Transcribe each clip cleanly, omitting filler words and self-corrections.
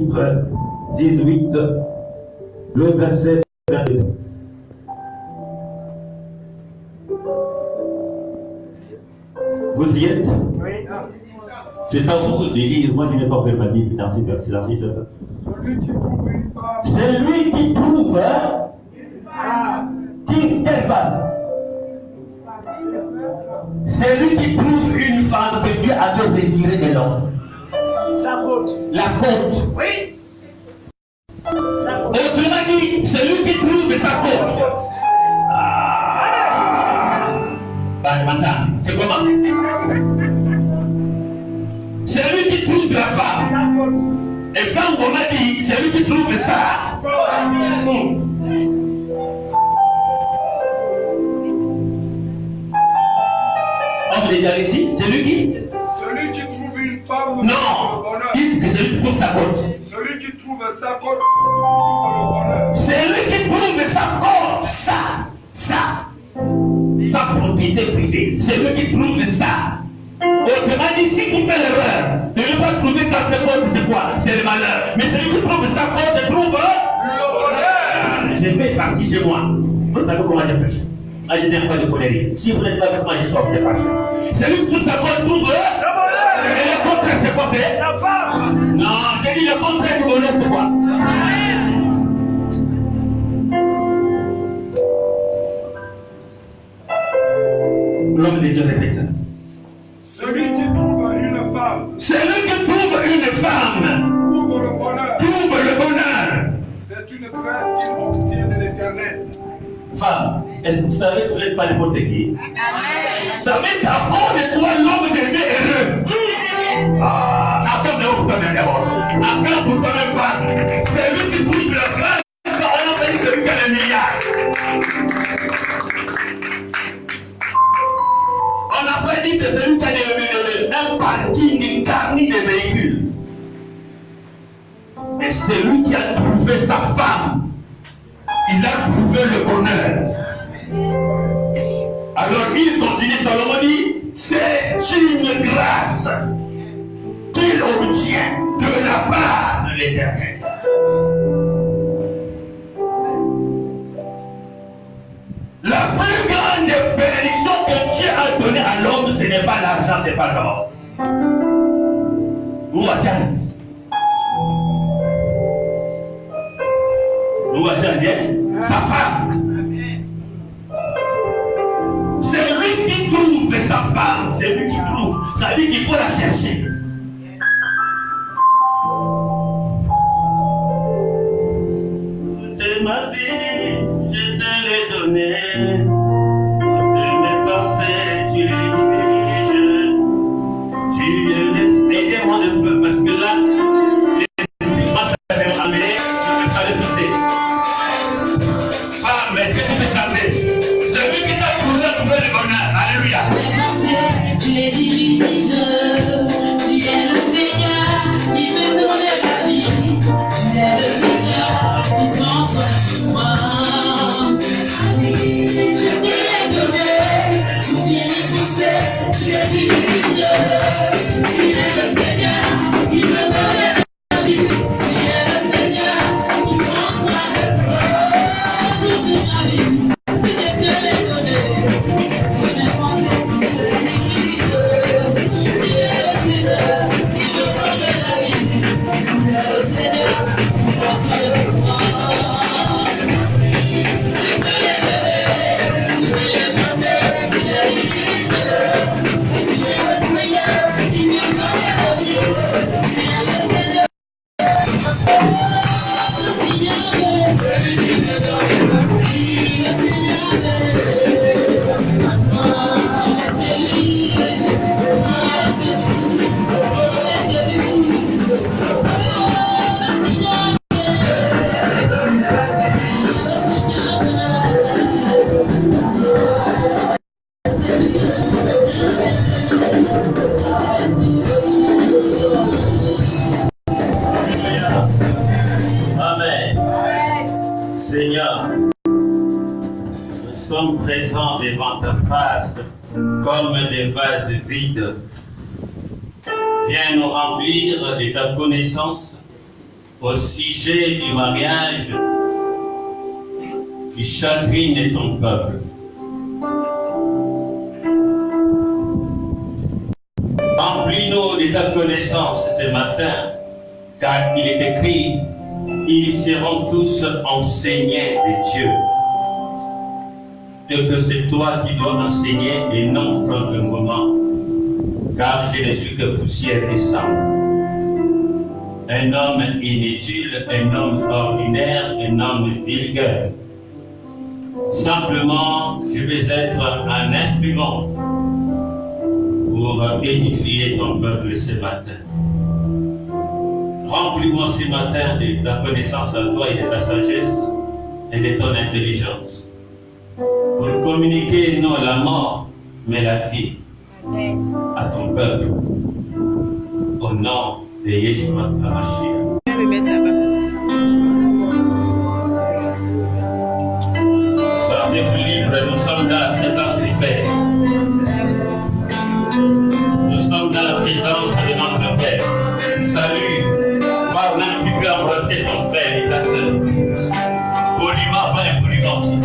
18, le verset 22. Vous y êtes? Oui. C'est à vous de lire. Moi, je n'ai pas fait ma Bible dans ces versets-là. Celui qui trouve quelle femme? Celui qui trouve une femme que Dieu avait désirée de l'homme. Sa côte. La côte. Oui. Sa côte. Autrement dit, celui qui trouve sa côte. C'est comment? Celui qui trouve la femme. Sa côte. Et femme, on m'a dit, celui qui trouve ça. On l'a déjà ici, celui qui? Celui qui trouve une femme. Non, il dit celui qui trouve sa côte. Celui qui trouve sa côte trouve le bonheur. Celui qui trouve sa côte, sa propriété privée, celui qui trouve ça. Autrement dit, si tu fais l'erreur de ne pas trouver ta côte, c'est quoi? C'est le malheur. Mais celui qui trouve sa côte trouve Le bonheur. J'ai fait partie chez moi. Vous savez comment je pêche. Moi, je n'aime pas de conneries. Si vous n'êtes pas avec moi, je sors, c'est pas cher. Celui qui trouve sa côte trouve Le bonheur. Et le contraire, c'est quoi? C'est La femme. non, j'ai dit le contraire du bonheur, c'est quoi? L'homme de Dieu répète ça. Celui qui trouve une femme Celui qui trouve une femme trouve le bonheur. trouve le bonheur. C'est une grâce qu'il obtient de l'Éternel. Femme, est-ce que vous savez que vous n'êtes pas n'importe qui? Ça veut dire qu'à cause de toi, l'homme devient heureux. Attends pour toi-même d'abord. Attends pour toi-même, femme. Celui qui trouve la femme, on a fait celui qui a le milliard. On n'a pas dit que celui qui a un parking garni de véhicules. Mais celui qui a trouvé sa femme, il a trouvé le bonheur. Alors il continue, Salomon dit, c'est une grâce qu'il obtient de la part de l'Éternel. La plus grande bénédiction que Dieu a donnée à l'homme, ce n'est pas l'argent, ce n'est pas l'or. Où va-t-il? Où va-t-il? Sa femme. C'est lui qui trouve sa femme. C'est lui qui trouve. Ça veut dire qu'il faut la chercher. Toute ma vie, je te l'ai donnée. Toutes mes pensées, tu les diriges. Tu les laisses. Aidez-moi un peu parce que là, laissez-moi ça va m'amener. Je ne peux pas le sauter. Ah, mais c'est tout savez. Celui qui t'a trouvé le bonheur. Alléluia. Tu les diriges, tu es le Seigneur qui me donne la vie, tu es le Seigneur qui prend soin de moi. Je te l'ai donné, tu t'y poussé, tu les diriges, tu es le Seigneur qui me donne la vie, tu es le Seigneur qui prend soin de moi. Toute ma vie, je te l'ai donné. Seigneur, nous sommes présents devant ta face comme des vases vides. Viens nous remplir de ta connaissance au sujet du mariage qui chagrine ton peuple. Remplis-nous de ta connaissance ce matin, car il est écrit, ils seront tous enseignés de Dieu. Et que c'est toi qui dois enseigner et non franchement, car je ne suis que poussière et sang. Un homme inutile, un homme ordinaire, un homme vulgaire. Simplement, je vais être un instrument pour édifier ton peuple ce matin. Remplis-moi ce matin de ta connaissance à toi et de ta sagesse et de ton intelligence. Pour communiquer non la mort, mais la vie à ton peuple. Au nom de Yeshua HaMashiach. Soyez libres, nous sommes dans la présence du Père. Nous sommes dans la présence de notre Père. Salut, voir même tu peux embrasser ton frère et ta soeur. Poliment, pas impoliment aussi.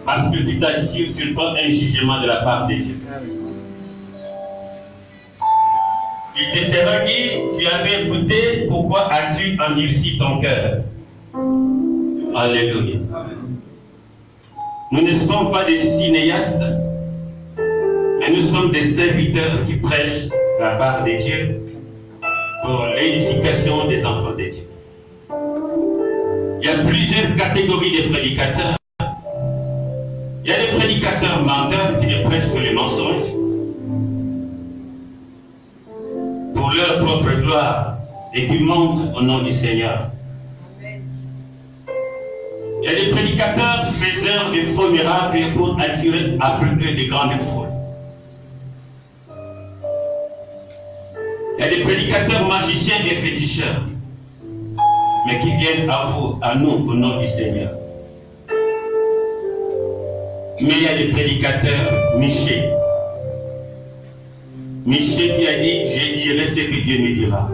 Parce que tu t'attires sur toi un jugement de la part de Dieu. Il te sera dit, tu avais écouté, pourquoi as-tu endurci ton cœur? Alléluia. Nous ne sommes pas des cinéastes, mais nous sommes des serviteurs qui prêchent la part de Dieu pour l'édification des enfants de Dieu. Il y a plusieurs catégories de prédicateurs. Il y a des prédicateurs menteurs qui ne prêchent que les mensonges pour leur propre gloire et qui mentent au nom du Seigneur. Il y a des prédicateurs faiseurs de faux miracles pour attirer après eux des grandes foules. Il y a des prédicateurs magiciens et féticheurs, mais qui viennent à vous, à nous, au nom du Seigneur. Mais il y a des prédicateurs Michée. Michée qui a dit, je dirai ce que Dieu me dira.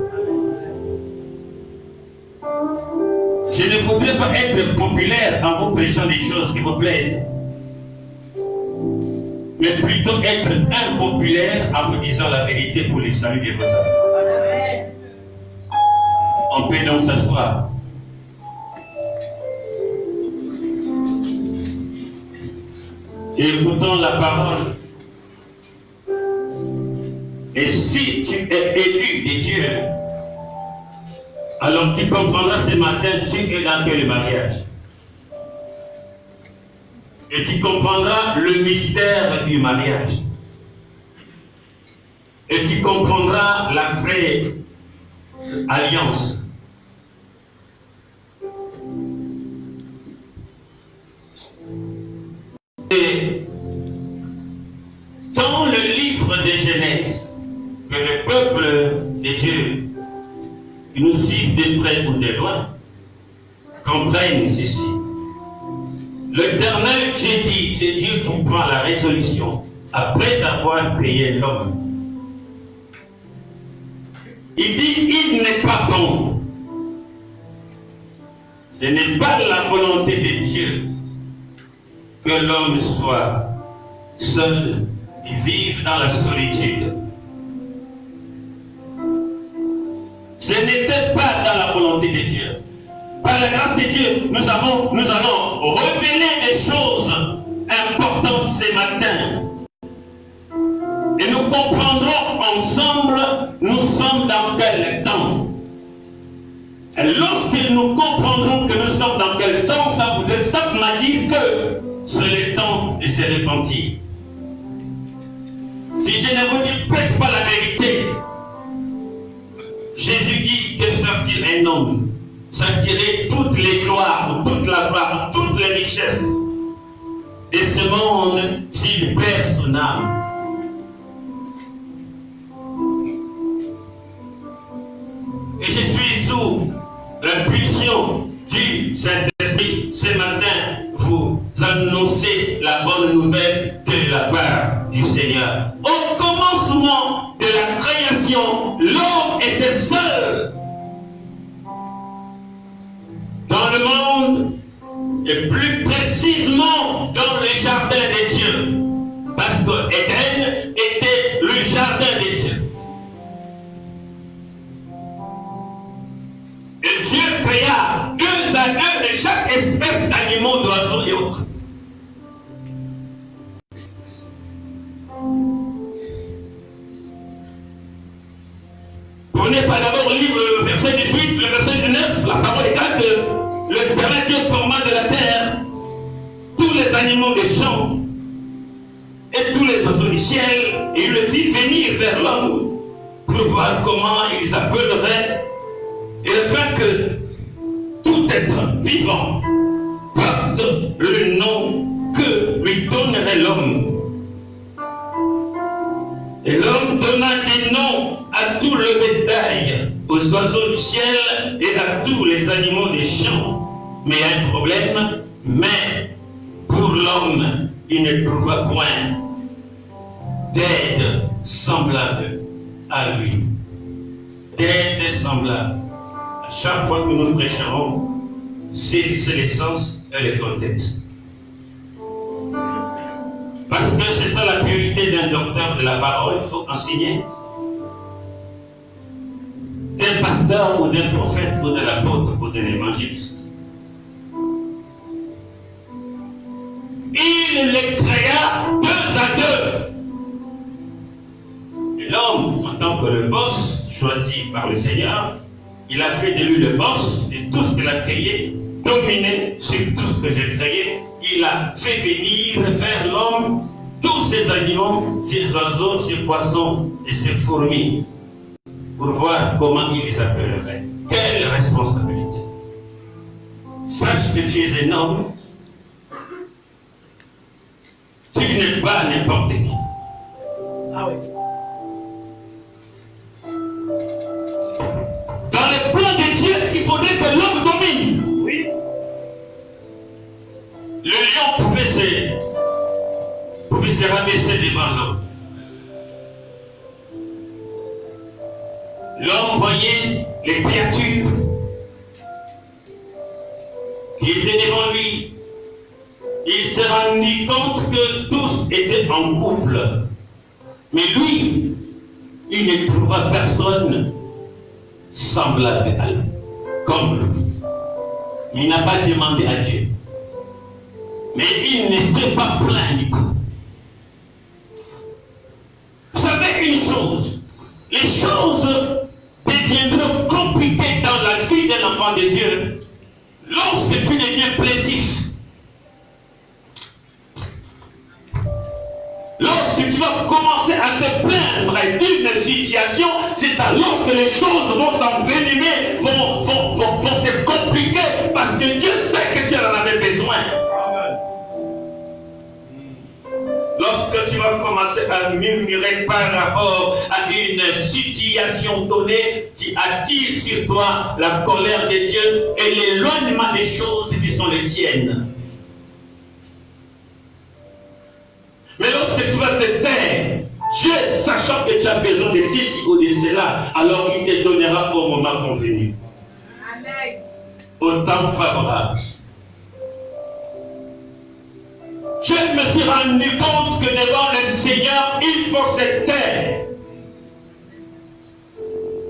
Je ne voudrais pas être populaire en vous prêchant des choses qui vous plaisent, mais plutôt être impopulaire en vous disant la vérité pour le salut de vos âmes. On peut donc s'asseoir. Et écoutons la parole. Et si tu es élu de Dieu, alors tu comprendras ce matin, tu es dans quel mariage? et tu comprendras le mystère du mariage. Et tu comprendras la vraie alliance. Et dans le livre de Genèse, que le peuple de Dieu, qui nous suivent de près ou de loin, comprennent ceci. L'Éternel, j'ai dit, c'est Dieu qui prend la résolution après avoir créé l'homme. Il dit, il n'est pas bon. Ce n'est pas la volonté de Dieu que l'homme soit seul et vive dans la solitude. Ce n'était pas dans la volonté de Dieu. Par la grâce de Dieu, nous allons révéler des choses importantes ce matin. Et nous comprendrons ensemble, nous sommes dans quel temps. Et lorsque nous comprendrons que nous sommes dans quel temps, ça m'a dit que c'est le temps de se repentir. Si je ne vous prêche pas la vérité, Jésus dit que sortir un homme, s'attirer toutes les gloires, toute la gloire, toutes les richesses de ce monde s'il perd son âme. Et je suis sous l'impulsion du Saint-Esprit ce matin vous annoncer la bonne nouvelle de la part du Seigneur. Au commencement de la création, l'homme était seul dans le monde et plus précisément dans le jardin de Dieu. Parce que Éden était le jardin de Dieu. Et Dieu créa 2 à 2 de chaque espèce d'animaux, d'oiseaux et autres. Prenez par d'abord le livre, le verset 18, le verset 19, la parole est claire que l'Éternel Dieu forma de la terre tous les animaux des champs et tous les oiseaux du ciel, et il le fit venir vers l'homme pour voir comment ils appelleraient, et afin que tout être vivant porte le nom que lui donnerait l'homme. Et l'homme donna des noms à tout le bétail, aux oiseaux du ciel et à tous les animaux des champs. Mais il y a un problème, mais pour l'homme, il ne trouva point d'aide semblable à lui. D'aide semblable. À chaque fois que nous prêcherons, saisissez l'essence et le contexte. Parce que c'est ça la priorité d'un docteur de la parole, il faut enseigner. D'un pasteur ou d'un prophète ou d'un apôtre ou d'un évangéliste. Il les créa 2 à 2. Et l'homme, en tant que le boss choisi par le Seigneur, il a fait de lui le boss de tout ce qu'il a créé, dominé sur tout ce que j'ai créé. Il a fait venir vers l'homme tous ces animaux, ces oiseaux, ces poissons et ces fourmis, pour voir comment il les appellerait. Quelle responsabilité! Sache que tu es un homme, tu n'es pas n'importe qui. Ah oui. Dans le plan de Dieu, il faudrait que l'homme domine. Oui. Le lion pouvait se rabaisser devant l'homme. L'homme voyait les créatures qui étaient devant lui. Il se rendit compte que tous étaient en couple. Mais lui, il ne trouva personne semblable à lui, comme lui. Il n'a pas demandé à Dieu. Mais il ne s'est pas plaint du coup. Vous savez une chose, les choses deviendront compliquées dans la vie d'un enfant de Dieu lorsque tu deviens plaintif. Lorsque tu vas commencer à te plaindre d'une situation, c'est alors que les choses vont s'envenimer, vont se compliquer, parce que Dieu sait que tu en avais besoin. Lorsque tu vas commencer à murmurer par rapport à une situation donnée, tu attires sur toi la colère de Dieu et l'éloignement des choses qui sont les tiennes. Mais lorsque tu vas te taire, Dieu, sachant que tu as besoin de ceci ou de cela, alors il te donnera au moment convenu. Amen. Au temps favorable. Je me suis rendu compte que devant le Seigneur, il faut se taire.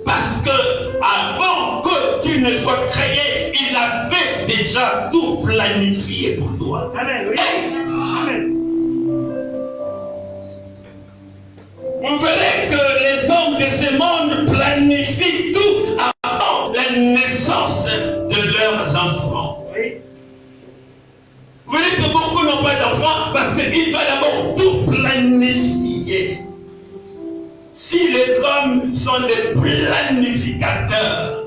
Parce que avant que tu ne sois créé, il avait déjà tout planifié pour toi. Amen. Oui. Amen. Vous verrez que les hommes de ce monde planifient tout avant la naissance de leurs enfants. Oui. Vous voyez que beaucoup n'ont pas d'enfants parce qu'il va d'abord tout planifier. Si les hommes sont des planificateurs,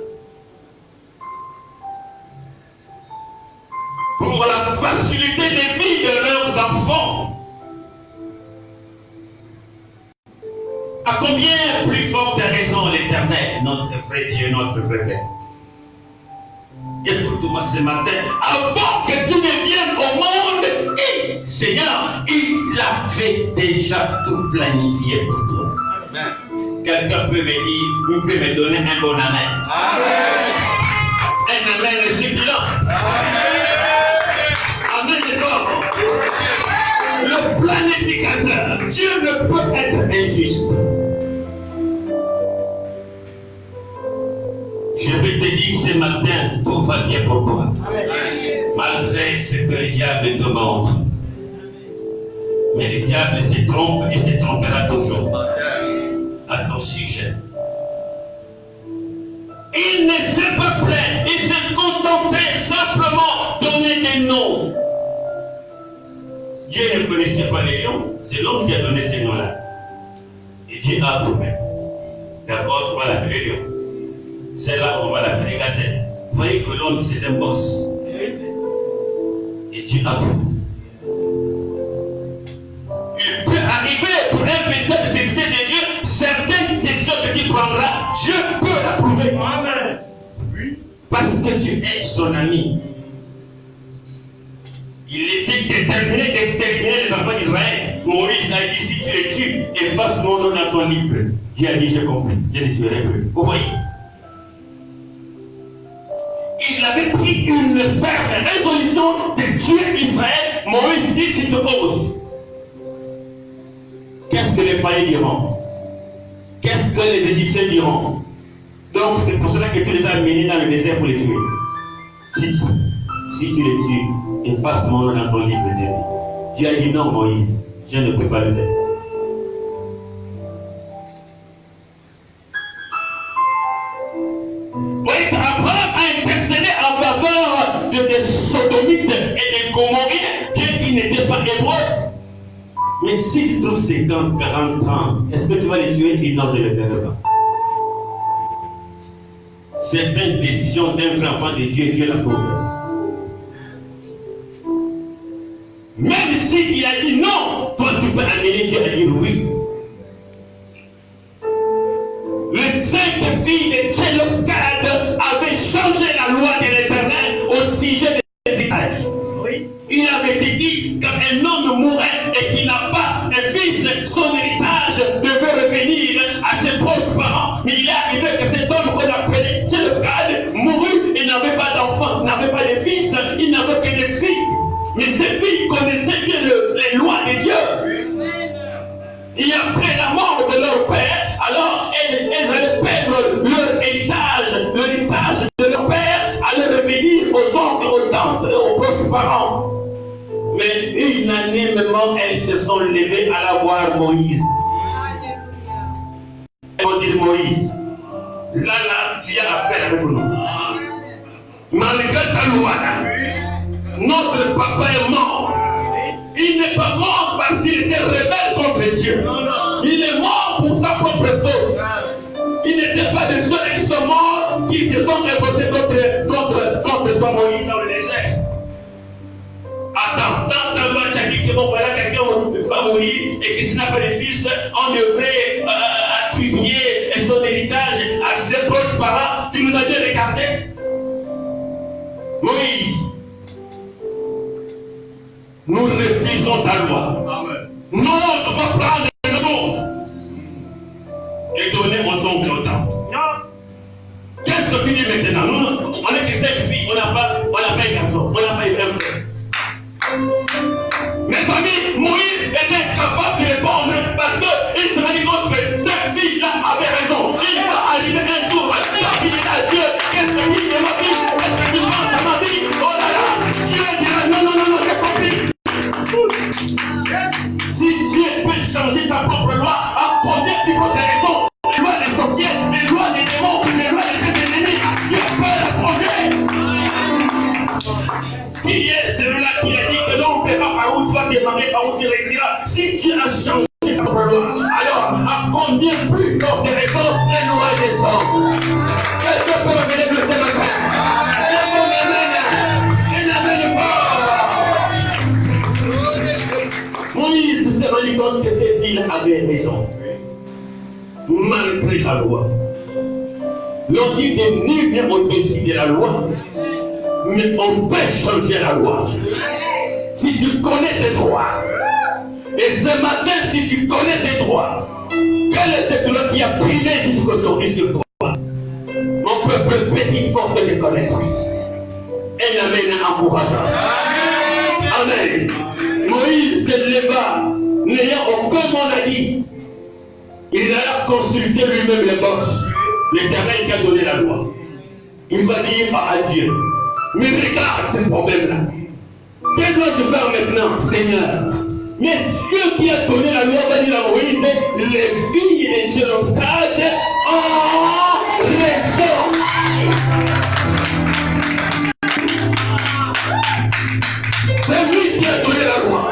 pour la facilité de vie de leurs enfants, à combien plus forte raison l'Éternel, notre vrai Dieu, notre vrai Père. Écoute-moi ce matin, avant que tu ne viennes au monde, Seigneur, il avait déjà tout planifié pour toi. Amen. Quelqu'un peut me dire, vous pouvez me donner un bon amen. Amen. Un amen suffisant. Amen est fort. Le planificateur, Dieu ne peut être injuste. Je vais te dire ce matin, tout va bien pour toi. Malgré ce que le diable te montre. Mais le diable se trompe et se trompera toujours à ton sujet. Il ne s'est pas plaint, il s'est contenté simplement de donner des noms. Dieu ne connaissait pas les noms, c'est l'homme qui a donné ces noms-là. Et Dieu a approuvé. D'abord, on va l'appeler lion. Celle-là, on va l'appeler gazelle. Vous voyez que l'homme, c'est un boss. Et Dieu approuve. Il peut arriver pour un véritable serviteur de Dieu, certaines décisions que tu prendras, Dieu peut l'approuver. Amen. Oui. Parce que tu es son ami. Il était déterminé d'exterminer les enfants d'Israël. Moïse a dit, si tu les tues, efface mon nom dans ton livre. Dieu a dit, j'ai compris, je ne tuerai plus. Vous voyez? Il avait pris une ferme résolution de tuer Israël. Moïse dit, si tu oses. Qu'est-ce que les païens diront? Qu'est-ce que les Égyptiens diront? Donc c'est pour cela que tu les as amenés dans le désert pour les tuer. Si tu les tues, efface mon nom dans ton livre de vie. Dieu a dit non, Moïse, je ne peux pas le faire. Oui, Abraham a intercédé en faveur des sodomites et des gomorriens, bien qu'ils n'étaient pas hébreux. Mais s'il trouve 50, 40 ans, est-ce que tu vas les tuer? Il non, je ne le ferai pas. Certaines décisions d'un vrai enfant de Dieu, Dieu l'approuve. Même s'il a dit non, toi tu peux amener Dieu à dire oui. Les 5 filles de Tchélophcad avaient changé la loi de l'Éternel au sujet des héritages. Oui. Il avait dit quand un homme mourait et qu'il n'a pas de fils, son héritage devait revenir à ses proches parents. Mais il est arrivé que cet homme qu'on appelait Tchélophcad mourut et n'avait pas d'enfants, n'avait pas de fils, il n'avait que des filles. Mais ces filles connaissaient bien les lois de Dieu. Et après la mort de leur père, alors elles allaient perdre leur héritage. L'héritage de leur père allait revenir aux oncles, aux tantes, aux proches parents. Mais unanimement, elles se sont levées à la voir Moïse. Elles vont dire Moïse, là, tu as affaire avec nous. Malgré ta loi, là, notre papa est mort. Il n'est pas mort parce qu'il était rebelle contre Dieu. Il est mort pour sa propre faute. Il n'était pas des ceux qui sont morts qui se sont révoltés contre toi, Moïse, dans le désert. Attends, tant que moi, tu as dit que bon, voilà, quelqu'un va mourir et que s'il n'a pas de fils, on devrait attribuer son héritage à ses proches parents. Tu nous as dit de regarder. Moïse, nous refusons ta loi. Nous ne pas prendre les choses et donner aux oncles autant. Qu'est-ce que tu dis maintenant? Nous, on est que 5 filles, on n'a pas un garçon, on n'a pas un frère. Mes amis, Moïse était capable de répondre parce qu'il se rendit compte que cette fille-là avait raison. Il va arriver un jour quand il dira à Dieu, qu'est-ce que tu dis de ma vie? Qu'est-ce que tu penses de ma vie? Oh là là, Dieu dira non, j'ai compris. Si Dieu peut changer sa propre loi, à combien il faut des raisons? Les lois des sorciers, les lois des démons, les lois des ennemis, Dieu peut l'approcher. Qui est celui-là qui a dit que l'on ne fait pas par où tu vas démarrer, par où tu réussiras? Si Dieu a changé sa propre loi, alors à combien plus forte des raisons les lois des hommes? Quelqu'un peut me lever ce matin? Et mon amène fort. Moïse s'est rendu compte que cette ville avait raison. Malgré la loi. L'on dit que nul vient au-dessus de la loi. Mais on peut changer la loi. Si tu connais tes droits. Et ce matin, si tu connais tes droits, quel est cette loi qui a primé jusqu'aujourd'hui sur toi? Mon peuple petit, forte de connaissances. Et l'amène encourageant. Amen. Moïse se leva, n'ayant aucun mot à dire. Il a consulté lui-même les boss, l'Éternel qui a donné la loi. Il va dire à Dieu, mais regarde ce problème-là. Qu'est-ce que dois-je faire maintenant, Seigneur? Mais Dieu qui a donné la loi va dire à Moïse, les filles de Jérusalem ont raison. C'est lui qui a donné la loi.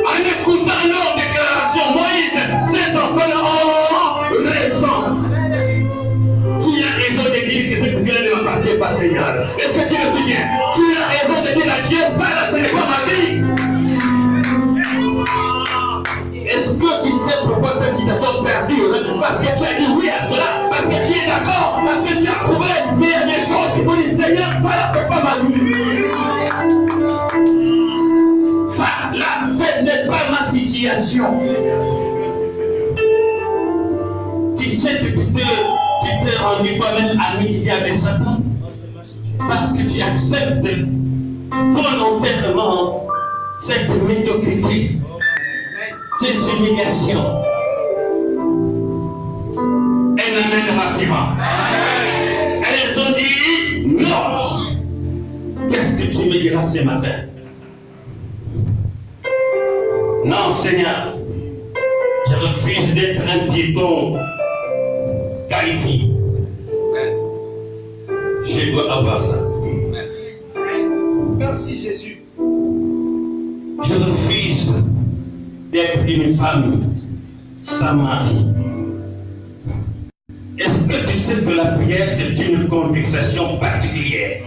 En écoutant leur déclaration, Moïse, ces enfants-là ont raison. Tu as raison de dire que ce que tu ne m'appartient pas, Seigneur. Est-ce que tu le souviens? Tu as raison de dire à Dieu, ça là, ce n'est pas ma vie. Est-ce que tu sais pourquoi ta citation perdue? Parce que tu as dit oui à cela, parce que tu es d'accord, parce que tu as approuvé, mais il y a des choses qui vont dire, Seigneur, ça là, c'est pas ma vie. Ça là, ce n'est pas ma situation. Tu sais que tu t'es rendu toi-même ami du diable et Satan parce que tu acceptes volontairement cette médiocrité, cette humiliation. Et l'amène rassurant. Elles ont dit non. Qu'est-ce que tu me diras ce matin? Non, Seigneur, je refuse d'être un piéton qualifié. Je dois avoir ça. Merci Jésus. Je refuse d'être une femme sans mari. Est-ce que tu sais que la prière c'est une conversation particulière?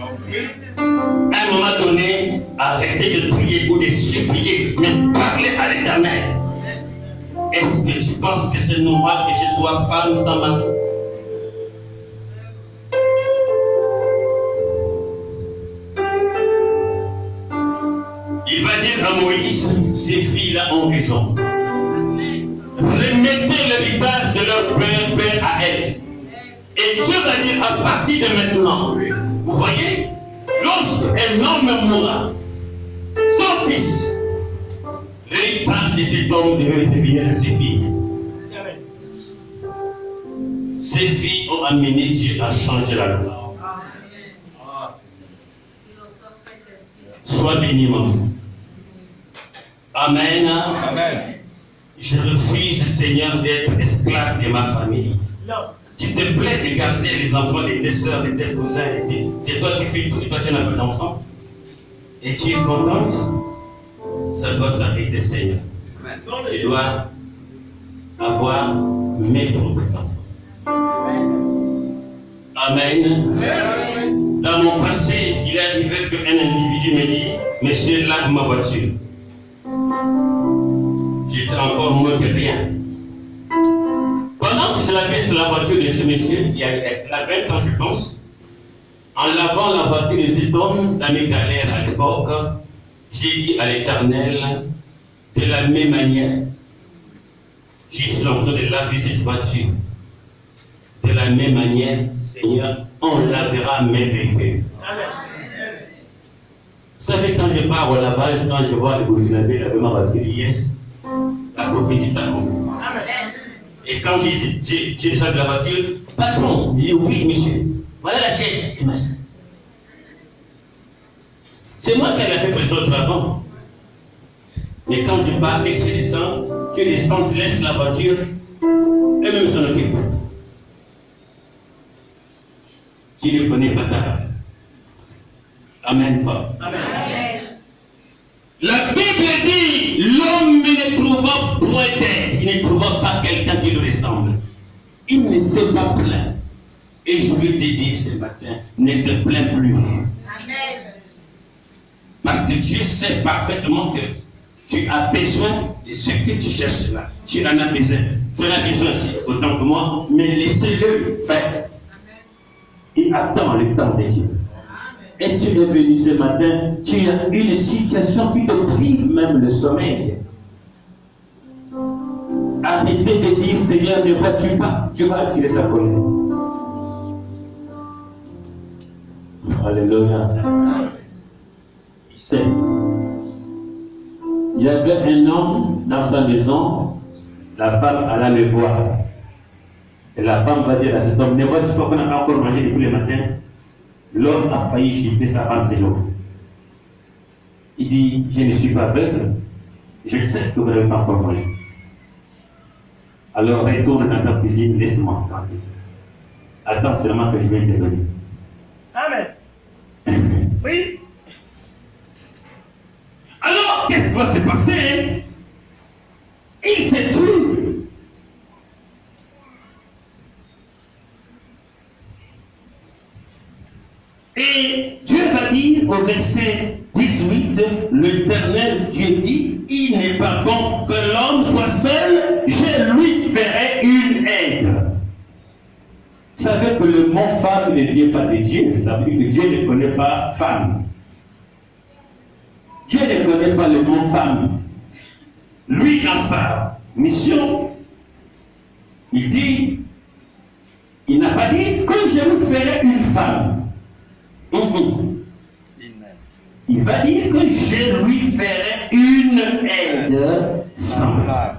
À un moment donné, arrêtez de prier ou de supplier, mais parlez à l'Éternel. Est-ce que tu penses que c'est normal que je sois femme sans mari? Il va dire à Moïse, ces filles-là ont raison. Remettez l'héritage de leur père à elles. Et Dieu va dire à partir de maintenant, vous voyez, lorsqu'un homme mourra, son fils, l'héritage de cet homme devait devenir de ses filles. Ces filles ont amené Dieu à changer la loi. Sois béni, maman. Amen. Amen. Je refuse, Seigneur, d'être esclave de ma famille. Tu te plais de garder les enfants de tes soeurs, de tes cousins. C'est toi qui fais tout, toi qui n'as pas d'enfants. Et tu es contente. ça doit s'arrêter, Seigneur. Je dois avoir mes propres enfants. Amen. Dans mon passé, il est arrivé qu'un individu me dit, monsieur, lave ma voiture. J'étais encore moins que rien. Pendant que je lavais sur la voiture de ce monsieur, il y a 20 ans, je pense, en lavant la voiture de cet homme, dans mes galères à l'époque, j'ai dit à l'Éternel, de la même manière, je suis en train de laver cette voiture. De la même manière, Seigneur, on lavera mes véhicules. Vous savez, quand je pars au lavage, quand je vois le Burkinabé laver ma voiture, yes, la prophétie s'accomplit. Et quand j'ai descendu de la voiture, patron, il dit oui, monsieur, voilà la chaise. Et machin. C'est moi qui ai fait pour les autres avant. Mais quand je pars et que je descends, tu descends, tu laisses la voiture, et même s'en occupe. Tu ne connais pas ta. Amen. Amen. La Bible dit, l'homme ne trouvant point d'aide, il ne trouvant pas quelqu'un qui lui ressemble. Il ne s'est pas plaint. Et je vais te dire ce matin, ne te plains plus. Amen. Parce que Dieu sait parfaitement que tu as besoin de ce que tu cherches là. Tu en as besoin. Tu en as besoin aussi, autant que moi, mais laissez-le faire. Il attend le temps de Dieu. Et tu es venu ce matin, tu as une situation qui te prive même le sommeil. Arrêtez de dire, Seigneur, ne vois-tu pas? Tu vas attirer sa colère. Alléluia. Il y avait un homme dans sa maison, la femme allait le voir. Et la femme va dire à cet homme, ne vois-tu pas qu'on n'a pas encore mangé depuis le matin? L'homme a failli jeter sa femme ce jour. Il dit, je ne suis pas aveugle, je sais que vous n'avez pas encore mangé. Alors retourne dans ta cuisine, laisse-moi tranquille. Attends seulement que je vais intervenir. Amen. Oui. Alors, qu'est-ce qui va se passer? Il s'est tué. Et Dieu va dire au verset 18, l'Éternel Dieu dit, il n'est pas bon que l'homme soit seul, je lui ferai une aide. Vous savez que le mot femme ne vient pas de Dieu, ça veut dire que Dieu ne connaît pas femme. Dieu ne connaît pas le mot femme. Lui, dans sa mission, il dit, il n'a pas dit que je lui ferai une femme. Il va dire que je lui ferai une aide semblable.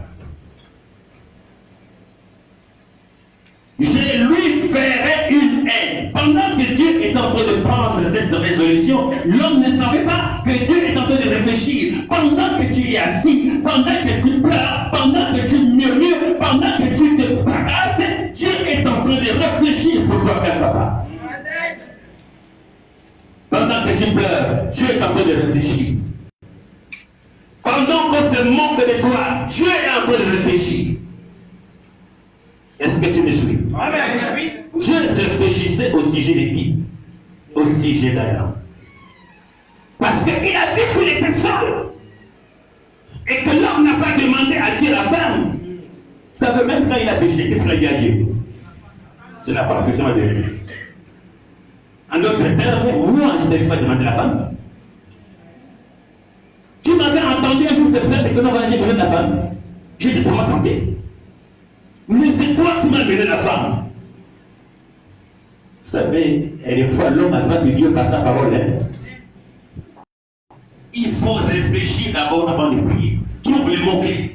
Je lui ferai une aide. Pendant que Dieu est en train de prendre cette résolution, l'homme ne savait pas que Dieu est en train de réfléchir. Pendant que tu es assis, pendant que tu pleures, pendant que tu murmures, pendant que tu te bagarres, Dieu est en train de réfléchir pour toi faire papa. Pendant que tu pleures, Dieu est en train de réfléchir. Pendant qu'on se moque de toi, Dieu est en train de réfléchir. Est-ce que tu me suis? Amen. Dieu réfléchissait au sujet de qui? Au sujet d'Adam. Parce qu'il a vu qu'il était seul. Et que l'homme n'a pas demandé à Dieu la femme. Ça veut même quand il a péché, qu'est-ce qu'il a dit à Dieu? C'est la femme que je m'ai dit. En d'autres termes, moi, je ne t'avais pas demandé la femme. Tu m'avais entendu un jour se plaindre que non, voilà, j'ai besoin de la femme. Je ne t'ai pas entendu. Mais c'est toi qui m'as donné la femme. Vous savez, et des fois, l'homme a de Dieu par sa parole. Hein. Il faut réfléchir d'abord avant de prier. Trouve les mots-clés.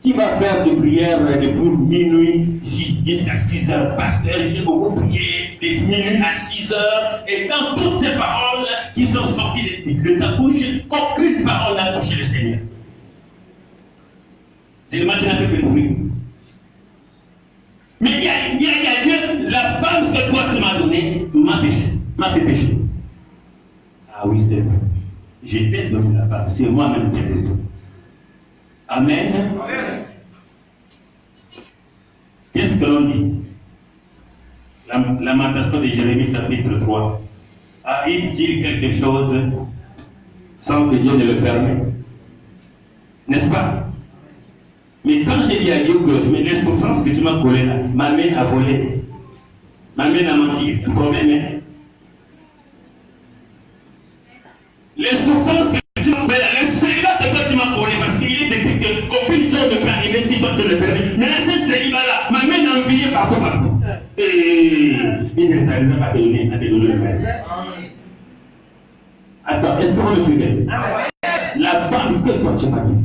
Qui va faire de prière depuis minuit jusqu'à 6 heures? Pasteur, j'ai beaucoup prié de minuit à 6 heures. Et dans toutes ces paroles qui sont sorties de ta bouche, aucune parole n'a touché le Seigneur. C'est le matin avec le bruit. Mais il y a Dieu, la femme que toi tu m'as donnée m'a fait pécher. Ah oui, c'est vrai. J'ai peut-être donné la femme. C'est moi-même qui ai raison. Amen. Amen. Qu'est-ce que l'on dit? Lamentation de Jérémie chapitre 3. Arrive-t-il quelque chose sans que Dieu ne le permette? N'est-ce pas? Mais quand j'ai dit à Dieu que mais les souffrances que tu m'as collées là m'amènent à voler, m'amènent à mentir, le problème est les souffrances que tu m'as collées là, le célibat que toi tu m'as collé, parce qu'il est décrit que qu'aucune chose ne peut arriver si toi tu le permets. Mais ce célibat là m'amène à envier partout. Et il ne t'arrive pas à te donner le père. Attends, est-ce qu'on le fait? La femme que toi tu m'as mis,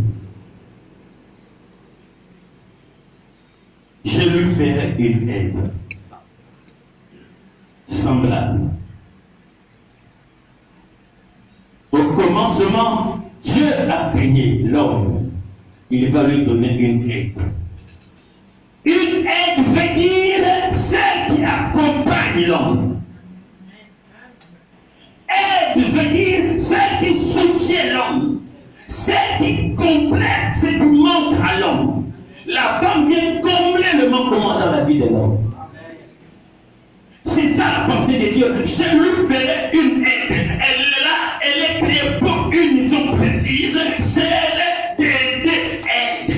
je lui ferai une aide semblable. Au commencement, Dieu a créé l'homme. Il va lui donner une aide. Une aide veut dire celle qui accompagne l'homme. Aide veut dire celle qui soutient l'homme. Celle qui complète ce qui manque à l'homme. La femme vient combler le manquement dans la vie de l'homme. C'est ça la pensée de Dieu. Je lui ferai une aide. Elle est créée pour une mission précise. C'est d'aider. Aide.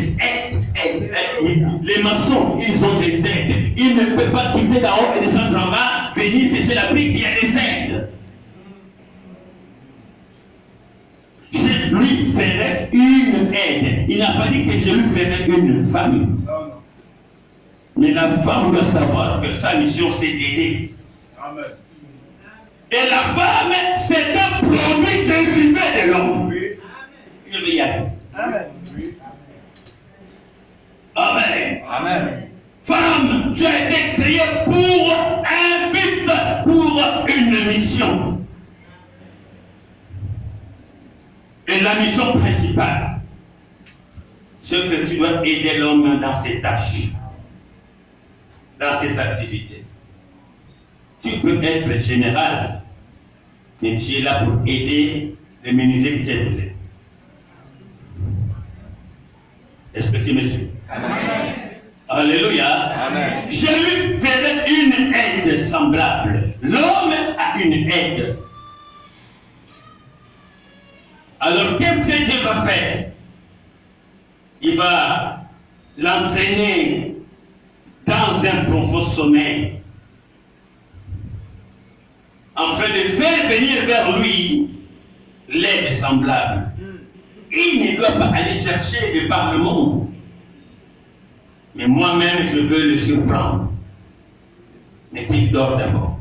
Les maçons, ils ont des aides. Ils ne peuvent pas quitter d'en haut et descendre en bas, venir chercher la brique, il y a des aides. Je lui ferai une aide. Il n'a pas dit que je lui ferai une femme. Mais la femme doit savoir que sa mission c'est d'aider. Amen. Et la femme, c'est un produit dérivé de l'homme. Je vais y aller. Amen. Amen. Amen. Femme, tu as été créée pour un but, pour une mission. Et la mission principale, c'est que tu dois aider l'homme dans ses tâches, dans ses activités. Tu peux être général, mais tu es là pour aider les menuisiers qui t'aident. Est-ce que tu me suis? Amen. Alléluia. Amen. Je lui ferai une aide semblable. L'homme a une aide. Alors, qu'est-ce que Dieu va faire? Il va l'entraîner dans un profond sommeil, afin de faire venir vers lui l'aide semblable. Il ne doit pas aller chercher de par le monde. Mais moi-même, je veux le surprendre. Mais qu'il dort d'abord.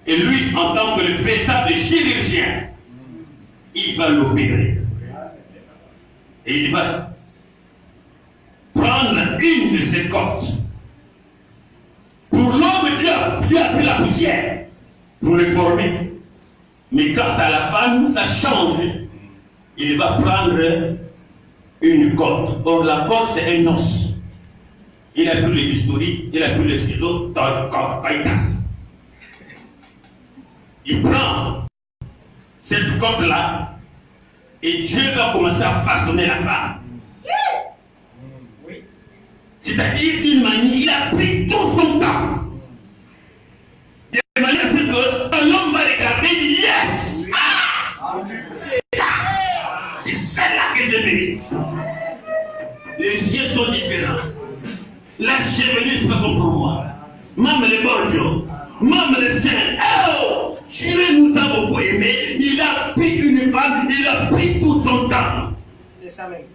Et lui, en tant que le véritable chirurgien, il va l'opérer. Et il va prendre une de ses côtes. Pour l'homme, Dieu a pris la poussière pour le former. Mais quant à la femme, ça change. Il va prendre une côte. Or, la côte, c'est un os. Il a pris le bistouri, il a pris le ciseau, quand il casse. Il prend cette côte-là, et Dieu va commencer à façonner la femme. C'est-à-dire d'une manière, il a pris tout son temps. De manière à ce que l'homme va regarder, il dit yes! C'est celle-là que je mérite. Les yeux sont différents. La chevelure, c'est pas comme pour moi. Même les borgios, même les seins. Oh! Dieu nous a beaucoup aimés. Il a pris une femme, il a pris tout son temps. C'est ça même.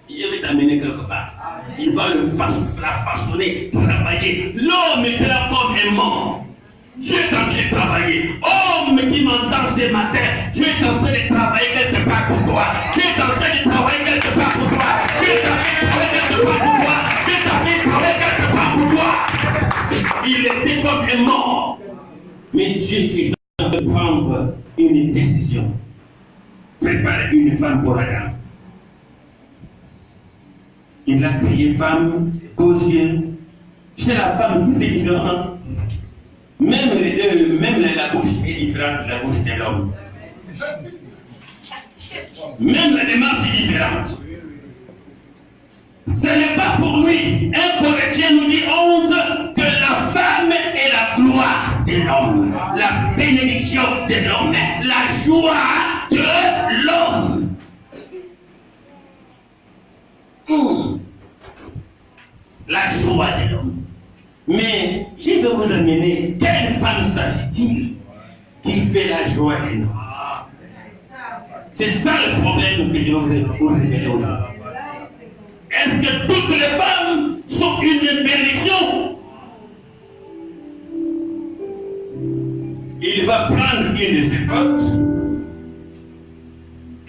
Il va t'amener quelque part. Il va la façonner, travailler. L'homme était là comme un mort. Dieu est en train de travailler. Homme qui m'entend ce matin, Dieu est en train de travailler quelque part pour toi. Dieu est en train de travailler quelque part pour toi. Dieu est en train de travailler quelque part pour toi. Dieu est en train de travailler quelque part pour toi. Il était comme un mort. Mais Dieu est en train de prendre une décision. Préparer une femme pour Adam. Il a créé femme, beaux yeux. Chez la femme, tout est différent. Même la bouche est différente de la bouche de l'homme. Même la démarche est différente. Ce n'est pas pour lui. 1 Corinthiens nous dit 11 que la femme est la gloire de l'homme, la bénédiction de l'homme, la joie de l'homme. La joie de l'homme. Mais je vais vous amener, quelle femme s'agit-il qui fait la joie de l'homme? C'est ça le problème que je vais vous révéler aujourd'hui. Est-ce que toutes les femmes sont une bénédiction? Il va prendre une de ses côtes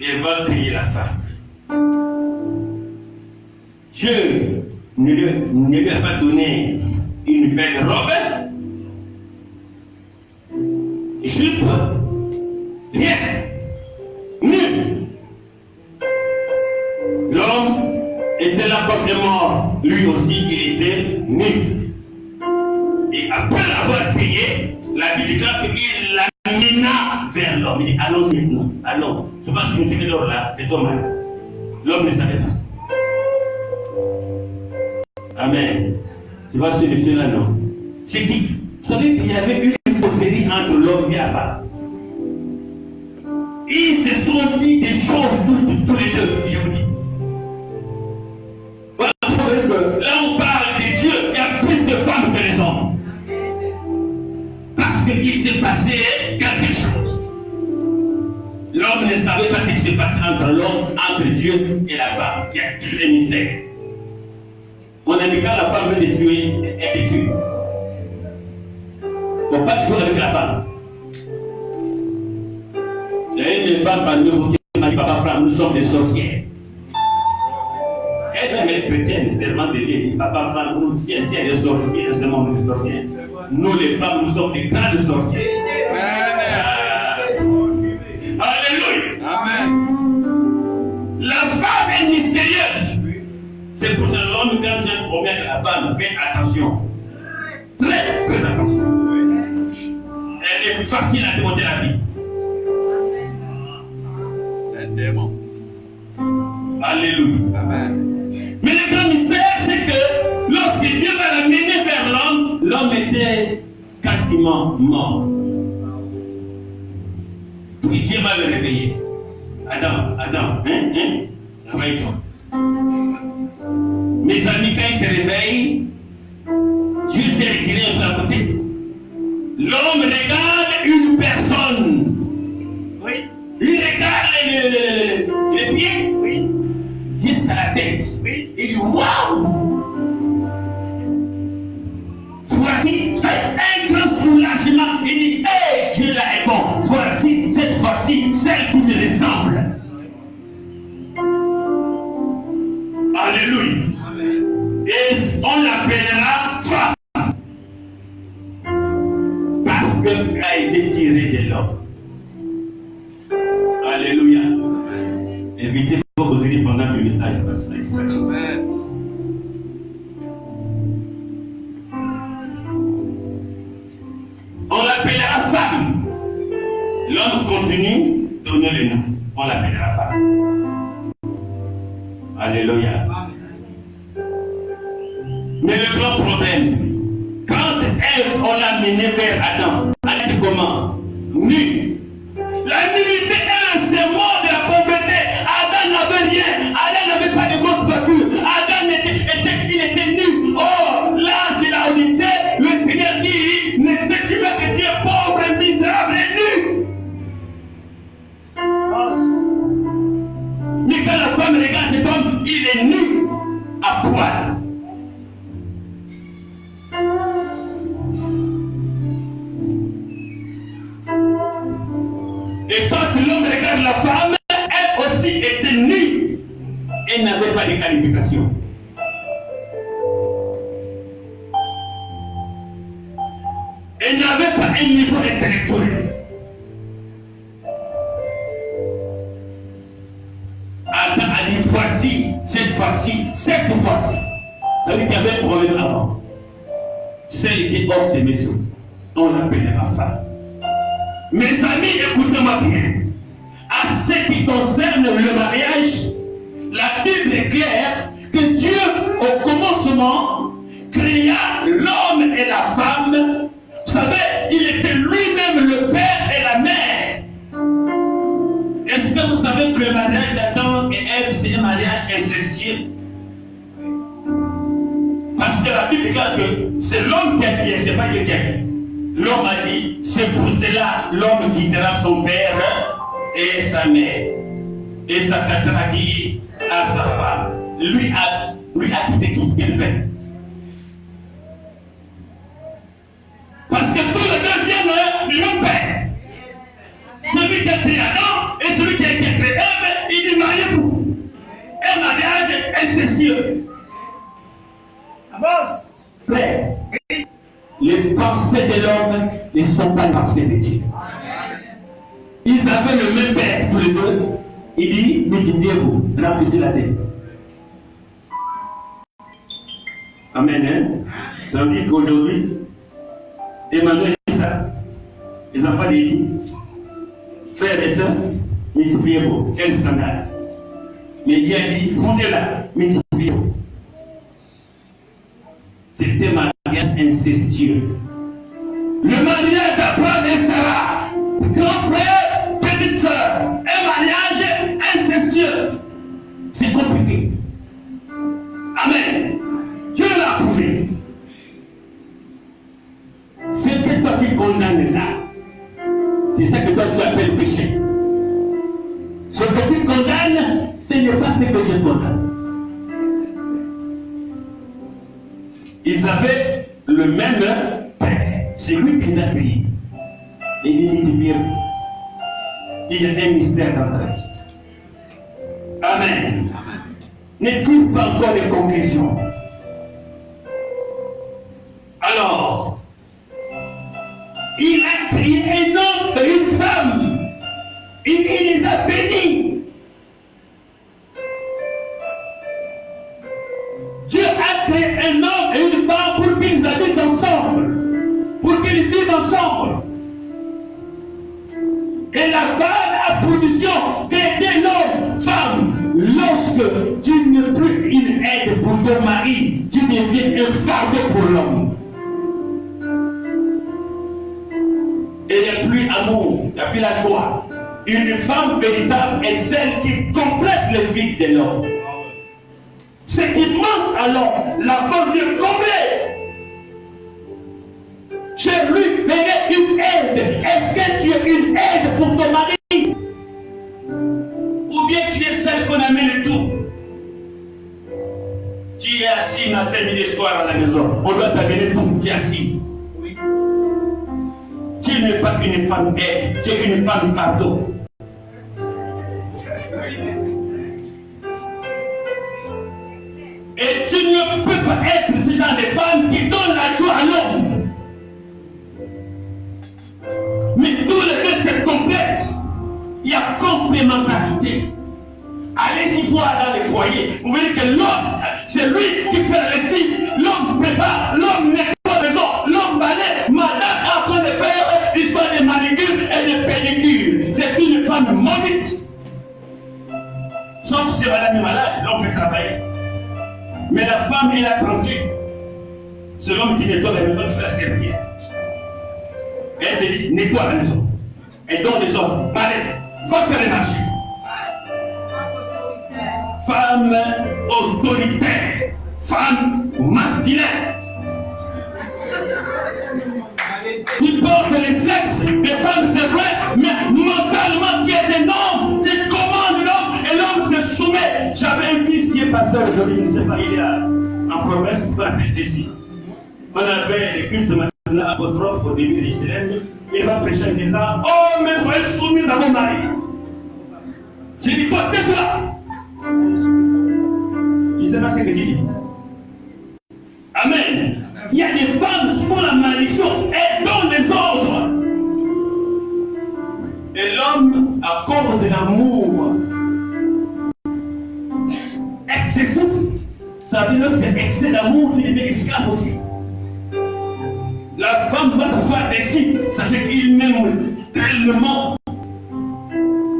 et va crier la femme. Dieu ne lui a pas donné une belle robe, jupe, rien, nu. L'homme était là comme est mort, lui aussi il était nu. Et après avoir payé, la Bible dit qu'il l'amena vers l'homme. Il dit allons maintenant, allons. Souvent ce que nous dehors là, c'est dommage. L'homme ne savait pas. Amen. Tu vois ce monsieur-là, non? C'est dit, vous savez qu'il y avait une causerie entre l'homme et la femme. Ils se sont dit des choses tous les deux, je vous dis. Voilà pourquoi là on parle de Dieu, il y a plus de femmes que les hommes. Parce qu'il s'est passé quelque chose. L'homme ne savait pas ce qui s'est passé entre l'homme, entre Dieu et la femme. Il y a toujours un mystère. On a dit quand la femme veut te tuer, elle te tue. Il ne faut pas jouer avec la femme. Il y a une femme parmi vous qui m'a dit papa Franck, nous sommes des sorcières. Elle-même est chrétienne, serment de Dieu. Papa Franck, nous, si elle est sorcière, c'est serment de sorcières. Nous les femmes, nous sommes des grandes sorcières. Alléluia. Amen. La femme est mystérieuse. C'est pour ça que l'homme, quand il y a un problème avec la femme, fait attention. Très, très attention. Elle est facile à démonter la vie. Un démon. Alléluia. Amen. Mais le grand mystère, c'est que lorsque Dieu va la mener vers l'homme, l'homme était quasiment mort. Puis Dieu va le réveiller. Adam, réveille-toi. Mes amis, quand ils se réveillent, Dieu s'est retiré un peu à côté. L'homme regarde une personne. Oui. Il regarde les pieds. Oui. Jusqu'à la tête. Oui. Il dit waouh! Voici un grand soulagement. Il dit hey, Dieu là est bon. Voici cette fois-ci celle qui me ressemble. Alléluia. Amen. Et on l'appellera femme. Parce qu'elle a été tirée de l'homme. Alléluia. Évitez vos causeries pendant que le message passe la distraction. On l'appellera femme. L'homme continue de donner le nom. On l'appellera femme. Alléluia. Mais le grand problème, quand Ève, on l'a menée vers Adam, elle était comment? Nue. La nudité est un symbole de la pauvreté. Adam n'avait rien. Adam n'avait pas de grosse voiture. Adam était nu. Oh, là, de la Odyssée, le Seigneur dit, ne sais-tu pas que tu es pauvre, misérable et nu? Mais quand la femme regarde cet homme, il est nu, à poil. Et quand l'homme regarde la femme, elle aussi était nue. Elle n'avait pas de qualification. Elle n'avait pas un niveau intellectuel. Adam a dit voici, cette fois-ci. Ça veut dire qu'il y avait un problème avant. Celle qui est hors des maisons. on l'appellera femme. Mes amis, écoutez-moi bien. À ce qui concerne le mariage, la Bible est claire que Dieu, au commencement, créa l'homme et la femme. Vous savez, il était lui-même le père et la mère. Est-ce que vous savez que le mariage d'Adam et Ève, c'est un mariage incestueux? Parce que la Bible déclare que c'est l'homme qui a dit, c'est pas Dieu qui a dit. L'homme a dit, c'est pour cela l'homme quittera son père et sa mère. Et sa personne a dit à sa femme. Lui a quitté qui? Le père. Parce que tous les deux viennent du même père. Celui qui a créé Adam et celui qui a créé Ève, il dit mariez-vous. Un mariage incestueux. Avance. Frère, les pensées de l'homme ne sont pas les pensées de Dieu. Ils avaient le même père, tous les deux. Il dit, multipliez-vous, remplissez la terre. Amen. Hein? Ça veut dire qu'aujourd'hui, Emmanuel dit ça. Les enfants disent, frères et sœurs, multipliez-vous. Quel scandale. Mais Dieu a dit, fondez-la, multipliez-vous. C'était un mariage incestueux. Le mariage d'Abraham et Sarah, grand frère, petite sœur, un mariage incestueux. C'est compliqué. Amen. Dieu l'a approuvé. Ce que toi qui condamnes là, c'est ça que toi tu appelles péché. Ce que tu condamnes, ce n'est pas ce que Dieu condamne. Ils avaient le même père. C'est lui qui les a créés. Et il dit bien, il y a un mystère dans ta vie. Amen. Ne trouve pas encore les conclusions. Alors, il a créé un homme et une femme. Il les a bénis. Dieu a créé un homme et une femme pour qu'ils habitent ensemble, pour qu'ils vivent ensemble. Et la femme a pour mission d'aider l'homme, femme. Lorsque tu n'es plus une aide pour ton mari, tu deviens un fardeau pour l'homme. Et il n'y a plus amour, il n'y a plus la joie. Une femme véritable est celle qui complète le vide de l'homme. Ce qui manque alors, la femme vient combler. Je lui ferai une aide. Est-ce que tu es une aide pour ton mari? Ou bien tu es celle qu'on amène tout? Tu es assis matin, midi, soir à la maison. On doit t'amener tout. Tu es assise. Tu n'es pas une femme aide, tu es une femme fardeau. Et tu ne peux pas être ce genre de femme qui donne la joie à l'homme. Mais tous les deux se complètent. Il y a complémentarité. Allez-y voir dans les foyers. Vous voyez que l'homme, c'est lui qui fait la lessive. L'homme prépare, l'homme nettoie la maison, l'homme balaie. Madame est en train de faire l'histoire de manicure et de pédicure. C'est une femme maudite. Sauf si madame est malade, l'homme peut travailler. Mais la femme, elle a tranquille. C'est l'homme qui nettoie la maison, il fait la serviette. Elle te dit, nettoie la maison. Et donc les hommes, balaie, va faire les marchés. Femme autoritaire, femme masculine. Tu portes les sexes des femmes, c'est vrai, mais mentalement tu es un homme, tu commandes l'homme et l'homme se soumet. J'avais un fils qui est pasteur aujourd'hui, il ne sait pas, il est en province, pour la ici. On avait le culte de Madame apostrophe au début de l'Israël. Il va prêcher en disant, oh, mais soyez soumis à mon mari. J'ai dit, quoi, tais-toi. Je ne sais pas ce que tu dis. Amen. Il y a des femmes qui font la malédiction et donnent des ordres. Et l'homme accorde de l'amour excessif. Ça veut dire que excès d'amour, tu deviens esclave aussi. La femme femme va s'asseoir dessus, sachez qu'il m'aime tellement.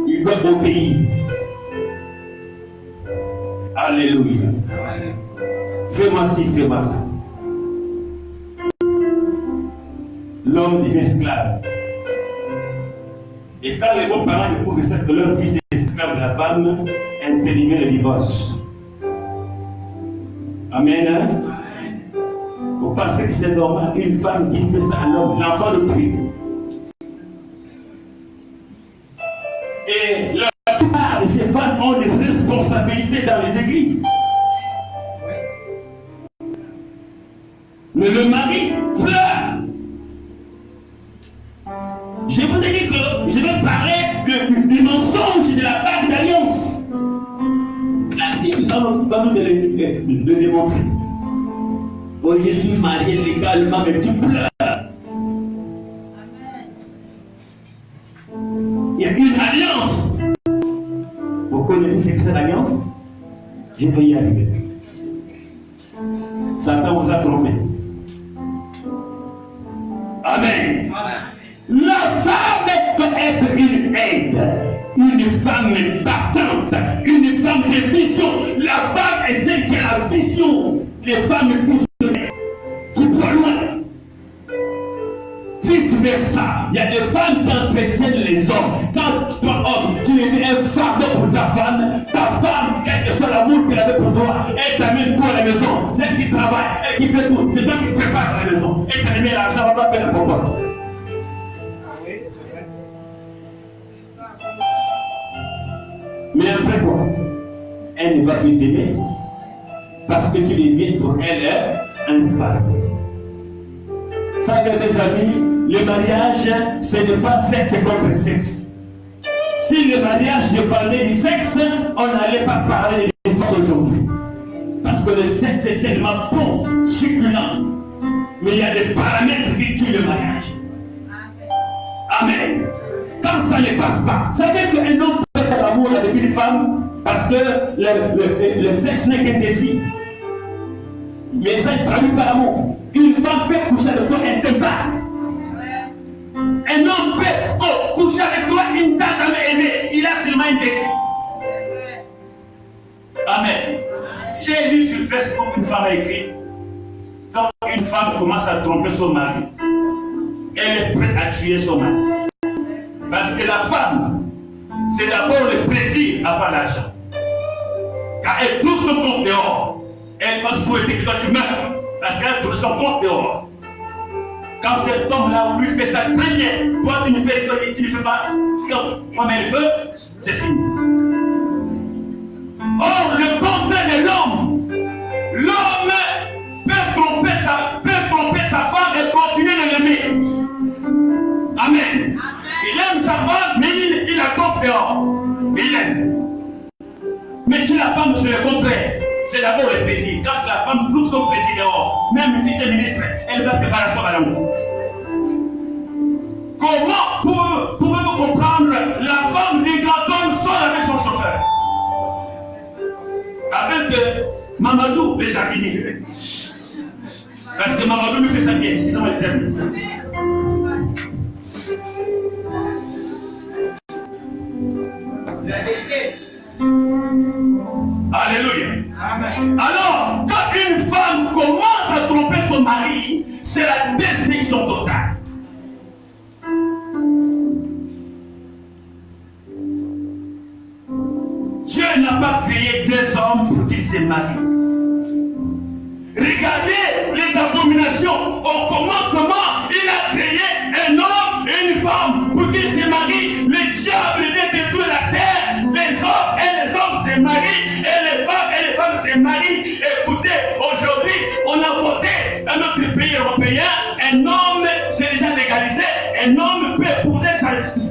Il doit obéir. Alléluia. Fais-moi ci, fais-moi ça. L'homme devient esclave. Et quand les beaux-parents découvrent que leur fils est esclave de la femme, intervient le divorce. Amen. Vous pensez que c'est normal une femme qui fait ça à l'homme, l'enfant de Dieu? Et la plupart de ces femmes ont des responsabilités dans les églises. Mais le mari pleure. Je vous ai dit que je vais parler du mensonge de la bague d'alliance. La Bible va nous le démontrer. Oh, je suis marié légalement, mais tu pleures. Il y a une alliance. Vous connaissez ce que c'est l'alliance? Je vais y arriver. Satan vous a trompé. Amen. La femme peut être une aide, une femme battante, une femme de vision. La femme est celle qui a la vision. Les femmes visionnaires qui vont loin. Vice versa, il y a des femmes qui entretiennent les hommes. Quand toi, homme, tu es un fardeau pour ta femme, quel que soit l'amour qu'elle avait pour toi, elle t'amène tout à la maison. C'est elle qui travaille, elle qui fait tout. C'est toi qui prépare la maison. Elle t'a mis l'argent, on va pas faire n'importe quoi. Mais après quoi? Elle ne va plus t'aimer parce que tu deviens pour elle un fardeau. Ça, mes amis, le mariage, ce n'est pas sexe contre sexe. Si le mariage dépendait du sexe, on n'allait pas parler de divorce aujourd'hui. Parce que le sexe est tellement bon, succulent. Mais il y a des paramètres qui tuent le mariage. Amen. Quand ça ne passe pas, ça veut dire qu'un homme peut faire l'amour avec une femme parce que le sexe n'est qu'un désir. Mais ça ne traduit pas l'amour. Une femme peut coucher avec toi, elle ne t'aime pas. Un homme peut coucher avec toi, il ne t'a jamais aimé. Il a seulement un désir. Amen. J'ai lu sur Facebook une femme a écrit: quand une femme commence à tromper son mari, elle est prête à tuer son mari. Parce que la femme, c'est d'abord le plaisir avant l'argent. Quand elle trouve son compte dehors, elle va souhaiter que toi tu meurs. Parce qu'elle trouve son compte dehors. Quand cet homme-là lui fait ça très bien, toi tu ne fais pas comme elle veut, c'est fini. Or, le contraire de l'homme, l'homme peut tromper sa femme et continuer de l'aimer. Amen. Il aime sa femme, mais il la trompe dehors. Il aime. Mais si la femme, c'est le contraire. C'est d'abord le plaisir. Quand la femme trouve son plaisir dehors, même si tu es ministre, elle va te balancer à l'amour. Comment pouvez-vous comprendre la femme du grand homme seule avec son chauffeur? Avec Mamadou, les jardiniers. Parce que Mamadou lui fait ça bien, c'est ça le terme. Alléluia. Amen. Alors, quand une femme commence à tromper son mari, c'est la destruction totale. Dieu n'a pas créé deux hommes pour qu'ils se marient. Regardez les abominations. Au commencement, il a créé un homme et une femme pour qu'ils se marient. Le diable vient détruire la terre. Les hommes et les hommes se marient et les femmes se marient. Écoutez, aujourd'hui, on a voté dans notre pays européen, un homme, c'est déjà légalisé, un homme peut épouser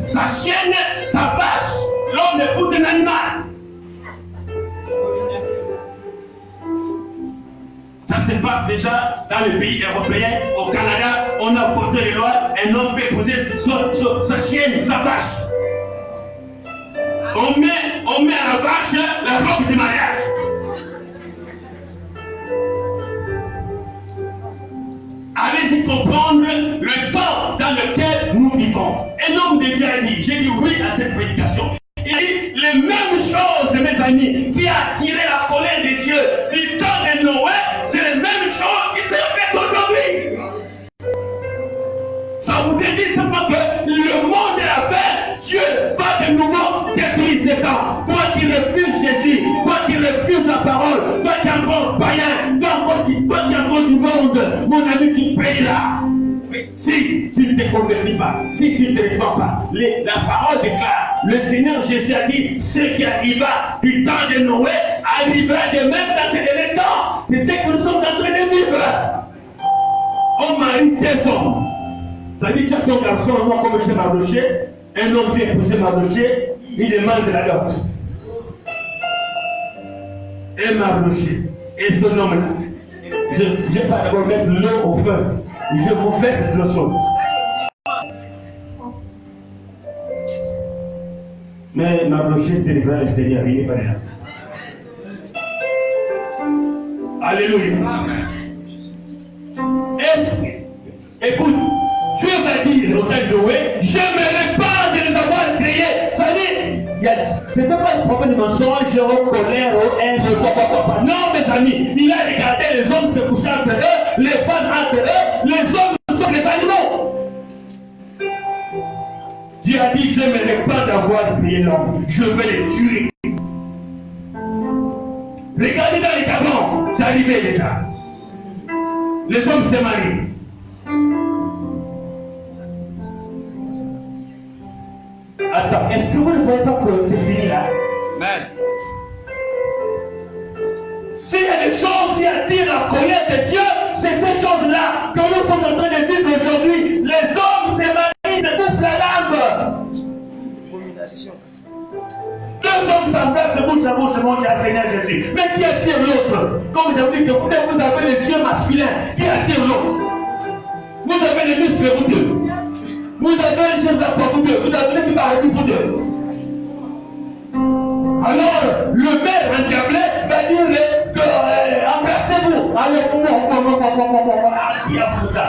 sa chienne, sa vache. L'homme épouse un animal. Ça se passe déjà dans les pays européens. Au Canada, on a voté les lois, un homme peut épouser sa chienne, sa vache. On met à la vache la robe du mariage. Allez Allez-y comprendre le temps dans lequel nous vivons. Un homme de Dieu a dit, j'ai dit oui à cette prédication. Il a dit les mêmes choses, mes amis, qui a attiré la colère de Dieu du temps de Noé, c'est les mêmes choses qui se répètent aujourd'hui. Ça vous dit simplement que le monde est à faire, Dieu va de nouveau détruire ces temps. Toi qui refuses Jésus, toi qui refuses la parole, toi qui es encore païen, toi qui es encore du monde, mon ami, tu payes là. Si tu ne te convertis pas, si tu ne te répands pas, la parole déclare, le Seigneur Jésus a dit, ce qui arriva du temps de Noé arrivera de même dans ces derniers temps. C'est ce que nous sommes en train de vivre. On marie des hommes. C'est-à-dire, tu as ton garçon, moi comme je Mardoché, un homme vient épouser Mardoché, il demande de la dot. Et Mardoché, et ce homme-là, je vais pas d'abord mettre l'eau au feu. Je vous fais cette leçon. Mais Mardoché s'est livré le Seigneur, il n'est pas là. Alléluia. Écoute, Dieu va dire au temps de Noé, je me répands de les avoir créés. Ça dit, c'était pas une problème de mensonge, colère, haine, quoi. Non, mes amis, il a regardé les hommes se coucher entre eux, les femmes entre eux, les hommes sont les animaux. Dieu a dit, je me répands d'avoir créé l'homme, je vais les tuer. Regardez dans les Gabon, c'est arrivé déjà. Les hommes se marient. Attends, est-ce que vous ne voyez pas que c'est fini là? Amen. S'il y a des choses qui attirent la colère de Dieu, c'est ces choses-là que nous sommes en train de vivre aujourd'hui. Les hommes se marient, se bouffent la langue. Abomination. Deux hommes s'embrassent de bouche à bouche, mon Dieu, Seigneur Jésus. Mais qui attire l'autre? Comme je vous dis que vous avez les yeux masculins, qui attire l'autre? Vous avez les muscles, vous deux. Vous avez un chef d'affaires, vous deux. Vous avez qui parle vous deux. Alors, le père endiablé va dire que embrassez-vous. Alors, qui a fait ça?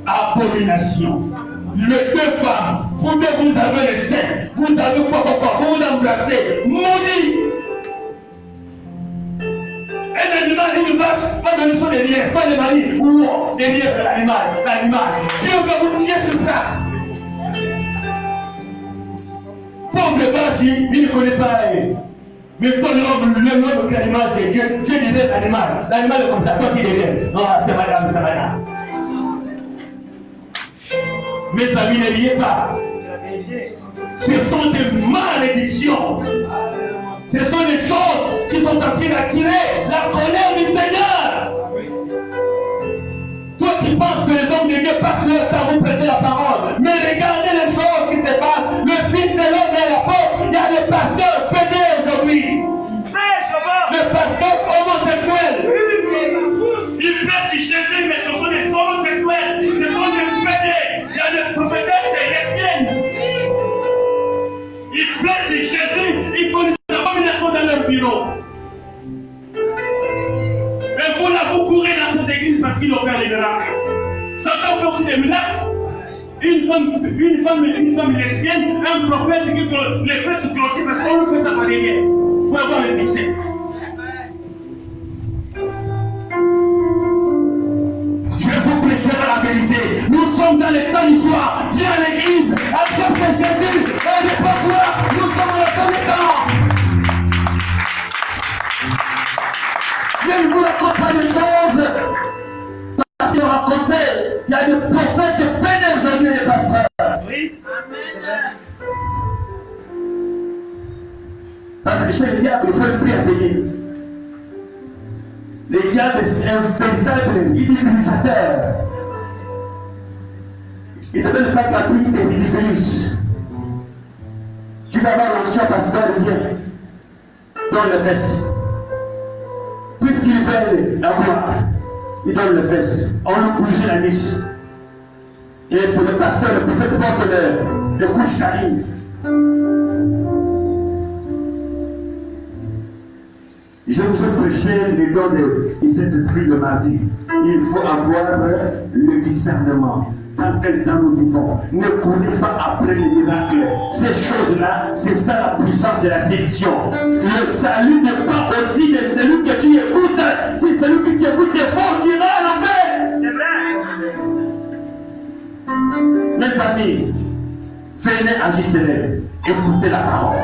Abomination. Les deux femmes, vous deux, vous avez les seins, vous avez quoi, vous vous embrassez, maudit. Un animal, une vache, va donner son derrière, pas le mari, ou derrière de l'animal. Dieu va vous tirer sur place. Pauvre vache, il ne connaît pas. Mais quand l'homme qui l'animal, c'est Dieu, Dieu derrière l'animal. L'animal est comme ça, toi qui es derrière. Non, c'est madame. Mes amis, ne riez pas. Ce sont des malédictions. Ce sont des choses qui sont en train d'attirer la colère du Seigneur. Toi qui penses que les hommes de Dieu passent leur temps à vous prêcher la parole, mais regardez les choses qui se passent. Le Fils de l'homme est à la porte. Il y a des pasteurs pédés aujourd'hui. Les pasteurs homosexuels. Ils prêchent Jésus, mais ce sont des homosexuels. Ce sont des pédés. Il y a des prophétesses lesbiennes. Ils prêchent Jésus. Ils font des abominations dans leur bureau. Et vous là, vous courez dans cette église parce qu'ils opèrent les miracles. Satan fait aussi des miracles. Une femme lesbienne, un prophète qui dit que les fesses se grossissent parce qu'on fait ça par derrière. Pour avoir les fixer. Je vous prêcherai la vérité. Nous sommes dans les temps d'histoire. Viens à l'église, accepte Jésus et ne pas voir. Nous sommes dans le temps des temps. Je ne vous raconte pas des choses. Parce qu'il racontait, il y a des prophètes de peine aujourd'hui, les pasteurs. Oui. Parce que chez le diable, il faut le prix à payer. Le diable est un véritable utilisateur. Il s'appelle le pacte gratuit des Divisionus. Tu vas voir l'ancien pasteur vient dans le fesses. Puisqu'il veut la gloire, il donne le fesses. On lui couche la niche. Et pour le pasteur, le prophète porte le couche canine. Je veux prêcher les dons de cet esprit de mardi. Il faut avoir le discernement. Dans quel temps nous vivons? Ne courez pas après les miracles. Ces choses-là, c'est ça la puissance de la séduction. Le salut n'est pas aussi de celui que tu écoutes. C'est celui que tu écoutes des forts qui ira à l'enfer. C'est vrai. Mes amis, venez à Gisèle, écoutez la parole.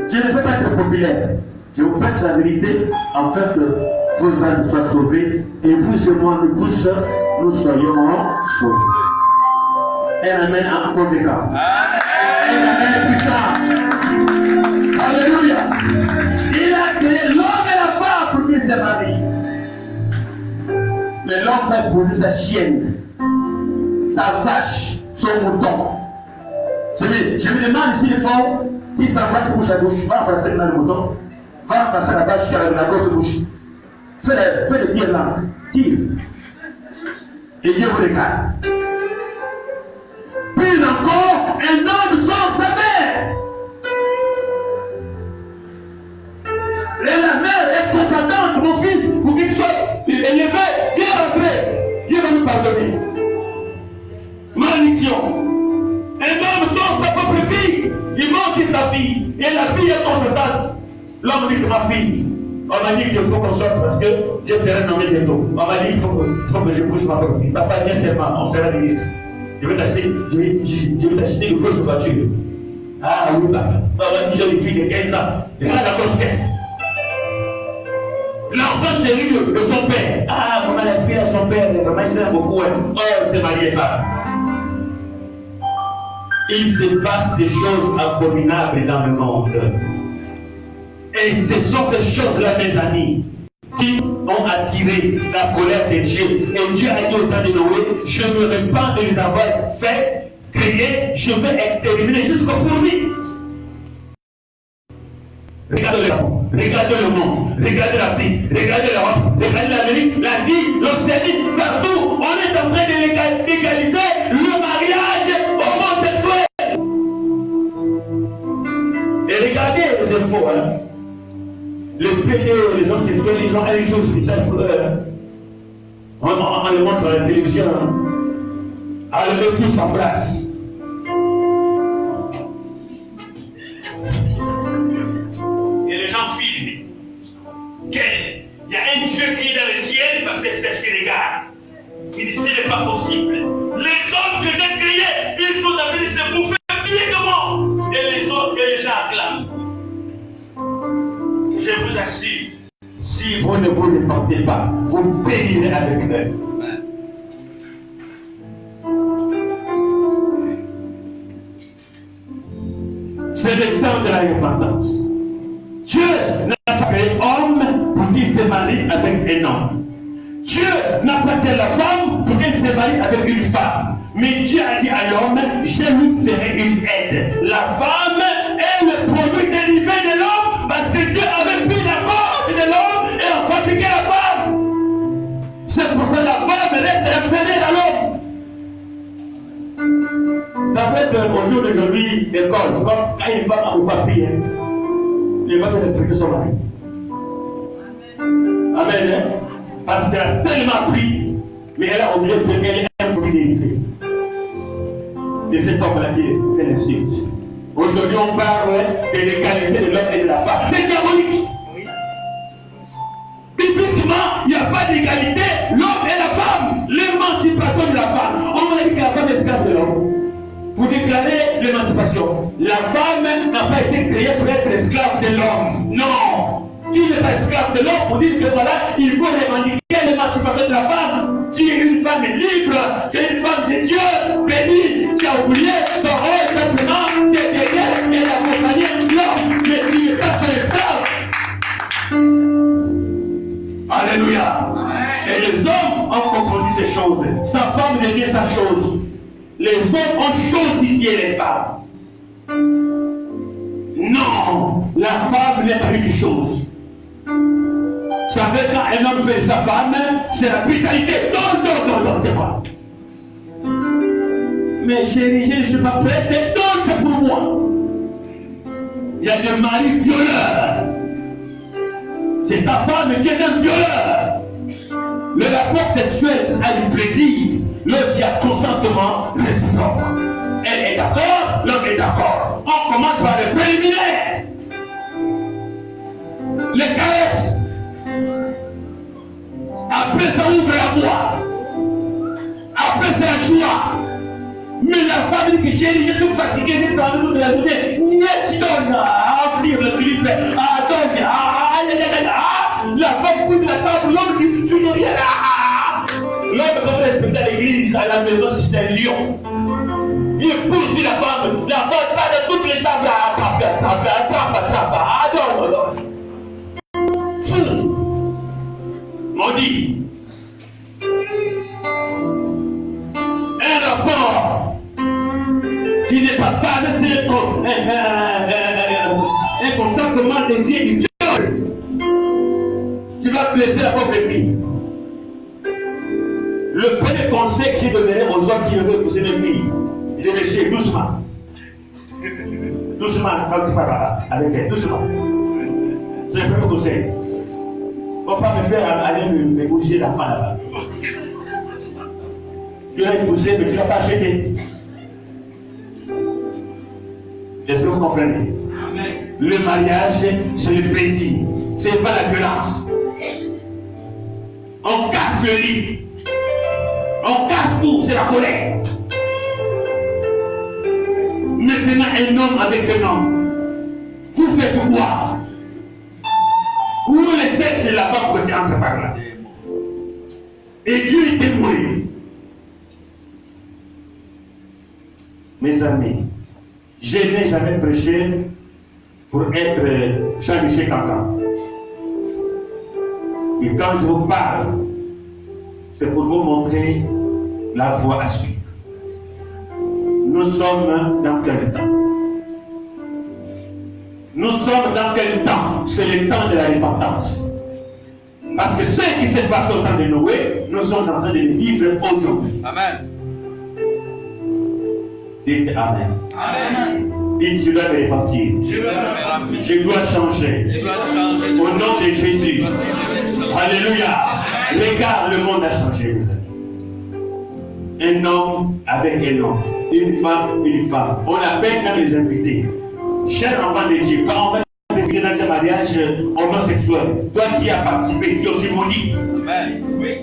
Je ne veux pas être populaire. Je vous passe la vérité afin que vos âmes soient sauvées et vous et moi, nous tous, nous soyons sauvés. Un amen encore des gars. Un amen puissant. Alléluia. Il a créé l'homme et la femme pour qu'ils se marient. Mais l'homme va épouser sa chienne, sa vache, son mouton. Je me demande s'ils font, si sa vache bouche à bouche, va embrasser le mouton, va embrasser la vache avec la grosse bouche. Fais le dire là, tire. Et Dieu vous regarde. Puis encore, un homme sans sa mère. Et la mère est consentante, mon fils, pour qu'il soit élevé, viens rentrer. Dieu va nous pardonner. Malédiction. Un homme sans sa propre fille, il manque sa fille. Et la fille est consentante. L'homme dit que ma fille, on m'a dit qu'il faut qu'on sorte parce que je serai nommé bientôt. On m'a dit qu'il faut que je bouge ma propre fille. Papa, viens seulement, on fera des listes. Je vais t'acheter une grosse voiture. Ah oui, papa. On dit une fille de 15 ans. Regarde la grosse caisse. L'enfant chéri de son père. Ah, comment la fille à son père, vraiment il s'aime beaucoup. Hein. Oh, c'est marié ça. Il se passe des choses abominables dans le monde. Et ce sont ces choses-là, mes amis, qui ont attiré la colère de Dieu. Et Dieu a dit au temps de Noé, je me répands de les avoir fait, créé, je vais exterminer jusqu'aux fourmis. Regardez le monde, regardez l'Afrique, regardez l'Europe, regardez l'Amérique, l'Asie, l'Océanie, partout, on est en train de légaliser le mariage homosexuel. Et regardez les infos, hein. Les PD, les hommes sexuels, ils ont un jour spécial pour eux. On les montre à la télévision. Hein. Alors, eux tous s'embrassent. Et les gens filment. Il y a un Dieu qui est dans le ciel parce que c'est ce qu'il regarde. Il dit, ce n'est pas possible. Les hommes que j'ai créés, ils sont en train de se bouffer immédiatement. Et les autres, et les gens acclament. Je vous assure, si vous ne vous reportez pas, vous périrez avec eux. C'est le temps de la repentance. Dieu n'a pas créé homme pour qu'il se marie avec un homme. Dieu n'a pas créé la femme pour qu'elle se marie avec une femme. Mais Dieu a dit à l'homme, je lui ferai une aide. La femme est le produit dérivé de l'homme parce que Dieu avait pris la corps de l'homme et a fabriqué la femme. C'est pour ça que la femme reste inférieure à l'homme. Ça fait qu'au jour d'aujourd'hui, l'école, quand une femme a un papier, il va respecter son mari. Amen. Hein? Parce qu'elle a tellement pris, mais elle a oublié qu'elle est un produit dérivé. De cet homme-là qui est l'insulte. Aujourd'hui, on parle de l'égalité de l'homme et de la femme. C'est diabolique. Bibliquement, il n'y a pas d'égalité. L'homme et la femme. L'émancipation de la femme. On m'a dit que la femme est esclave de l'homme. Pour déclarer l'émancipation. La femme n'a pas été créée pour être esclave de l'homme. Non. Tu n'es pas esclave de l'homme pour dire que voilà, il faut revendiquer l'émancipation de la femme. Tu es une femme libre. Tu es une femme de Dieu. Bénie. Tu as oublié ton rôle simplement. C'est d'aider et d'accompagner l'homme. Mais tu n'es pas son esclave. Alléluia. Et les hommes ont confondu ces choses. Sa femme devient sa chose. Les hommes ont chosifié les femmes. Non, la femme n'est pas une chose. Ça veut quand un homme fait sa femme, c'est la brutalité. Non, c'est quoi? Mais chérie, je ne suis pas prête. Non, c'est pour moi. Il y a des maris violeurs. c'est ta femme qui est un violeur. Le rapport sexuel a du plaisir. L'autre y a consentement réciproque. Elle est d'accord, l'homme est d'accord. On commence par le préliminaire. Les caresses. Après ça ouvre la voie. Après c'est la joie. Mais la femme dit que chérie, je suis fatigué, j'ai pas envie de la bouteille. Tu donnes à remplir le Philippe. La femme fout de la chambre, l'homme lui fait rien. L'homme doit respecter l'église à la maison si c'est un lion. Il poursuit la femme va de toutes les chambres à attrape. Adore. Fou. Maudit. Un rapport qui n'est pas basé sur un consentement désir. Tu vas blesser la pauvre fille. Le premier conseil que j'ai donné aux hommes qui veulent pousser les filles, je vais chez doucement. Doucement, quand tu parles avec elle, doucement. C'est le premier conseil. On ne va pas me faire aller me bouger la main là-bas. Tu vas épouser, mais tu ne vas pas acheter. Est-ce que vous comprenez? Le mariage, c'est le plaisir. Ce n'est pas la violence. On casse le lit. On casse tout, c'est la colère. Maintenant, un homme avec un homme. Vous faites quoi? Où le sexe et la femme qui entrent par là. Et Dieu est témoin. Mes amis, je n'ai jamais prêché pour être Jean-Michel Cancan. Et quand je vous parle, c'est pour vous montrer la voie à suivre. Nous sommes dans quel temps? Nous sommes dans quel temps? C'est le temps de la repentance. Parce que ce qui s'est passé au temps de Noé, nous sommes en train de le vivre aujourd'hui. Amen. Dites Amen. Amen. Dites, je dois me repentir. Je dois changer. Au nom de Jésus. Alléluia. Regarde, le monde a changé, mes amis. Un homme avec un homme. Une femme. On appelle quand les invités. Chers enfants de Dieu, quand on va t'inviter dans un mariage homosexuel, toi qui as participé, tu es aussi maudit. Amen. Oui.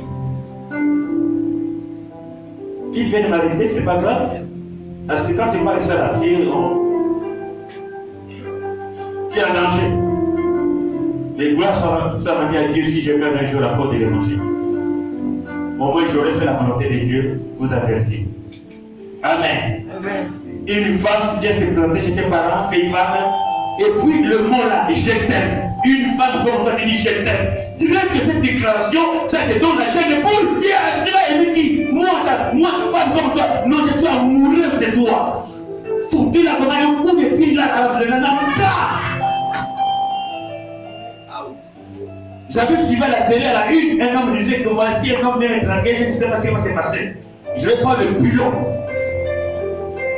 Qui vient de m'arrêter, c'est pas grave. Parce que quand tu parles ça là, tu es en danger. Mais gloire soit rendue à Dieu si j'ai perdu un jour la porte de l'évangile. Au moins j'aurais fait la volonté de Dieu, vous avertir. Amen. Amen. Une femme vient se planter chez tes parents, fille femme, et puis le mot là, je t'aime. Une femme comme ça dit je t'aime. Dirais que cette déclaration, ça te donne la chair de poule. Tu as aimé qui? Moi, femme comme toi, non, je suis amoureuse de toi. Foutu là, comme un coup de pied là, avec le nanaka. J'avais suivi la télé à la une, un homme disait que voici un homme vient me draguer, je ne sais pas ce qui va se passer. Je vais prendre le pilon.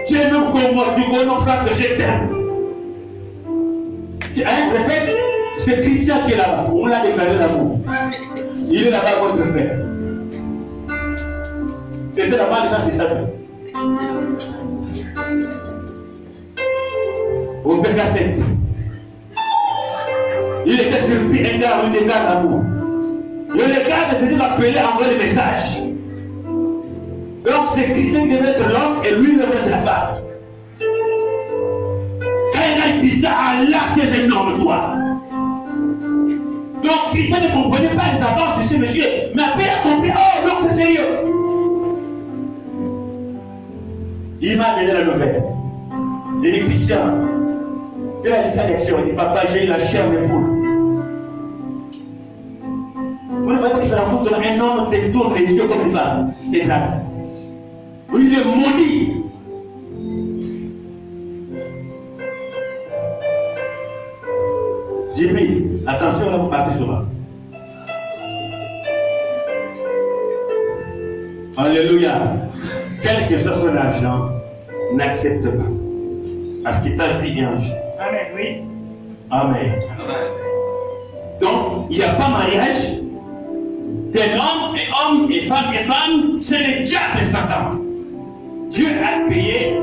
Tu es même comme moi, tu connais mon frère que je t'aime. Répète, c'est Christian qui est là-bas. On l'a déclaré l'amour. Il est là-bas, votre frère. C'était là-bas les gens qui savaient. Au Pécassette. Il était surpris, un gars, un dégât d'amour. Le gars me faisait m'appeler, envoyer des messages. Donc c'est Christian qui devait être l'homme et lui devait être la femme. Quand il a dit ça, Allah, tu es un homme, toi. Donc Christian ne comprenait pas les avances de ce monsieur. Mais après il a compris, oh donc c'est sérieux. Il m'a donné la nouvelle. J'ai dit Christian, quelle est la réaction? Il dit papa, j'ai eu la chair de poule. Vous ne voyez pas que ça fout un homme te tourne les yeux comme une femme. C'est ça. Il est maudit. J'ai pris. Attention, là, vous parlez souvent. Alléluia. Quel que soit son argent, n'accepte pas. Parce que ta vie est en jeu. Amen, oui. Amen. Donc, il n'y a pas mariage, t'es homme et femme, c'est le diable et Satan. Dieu a créé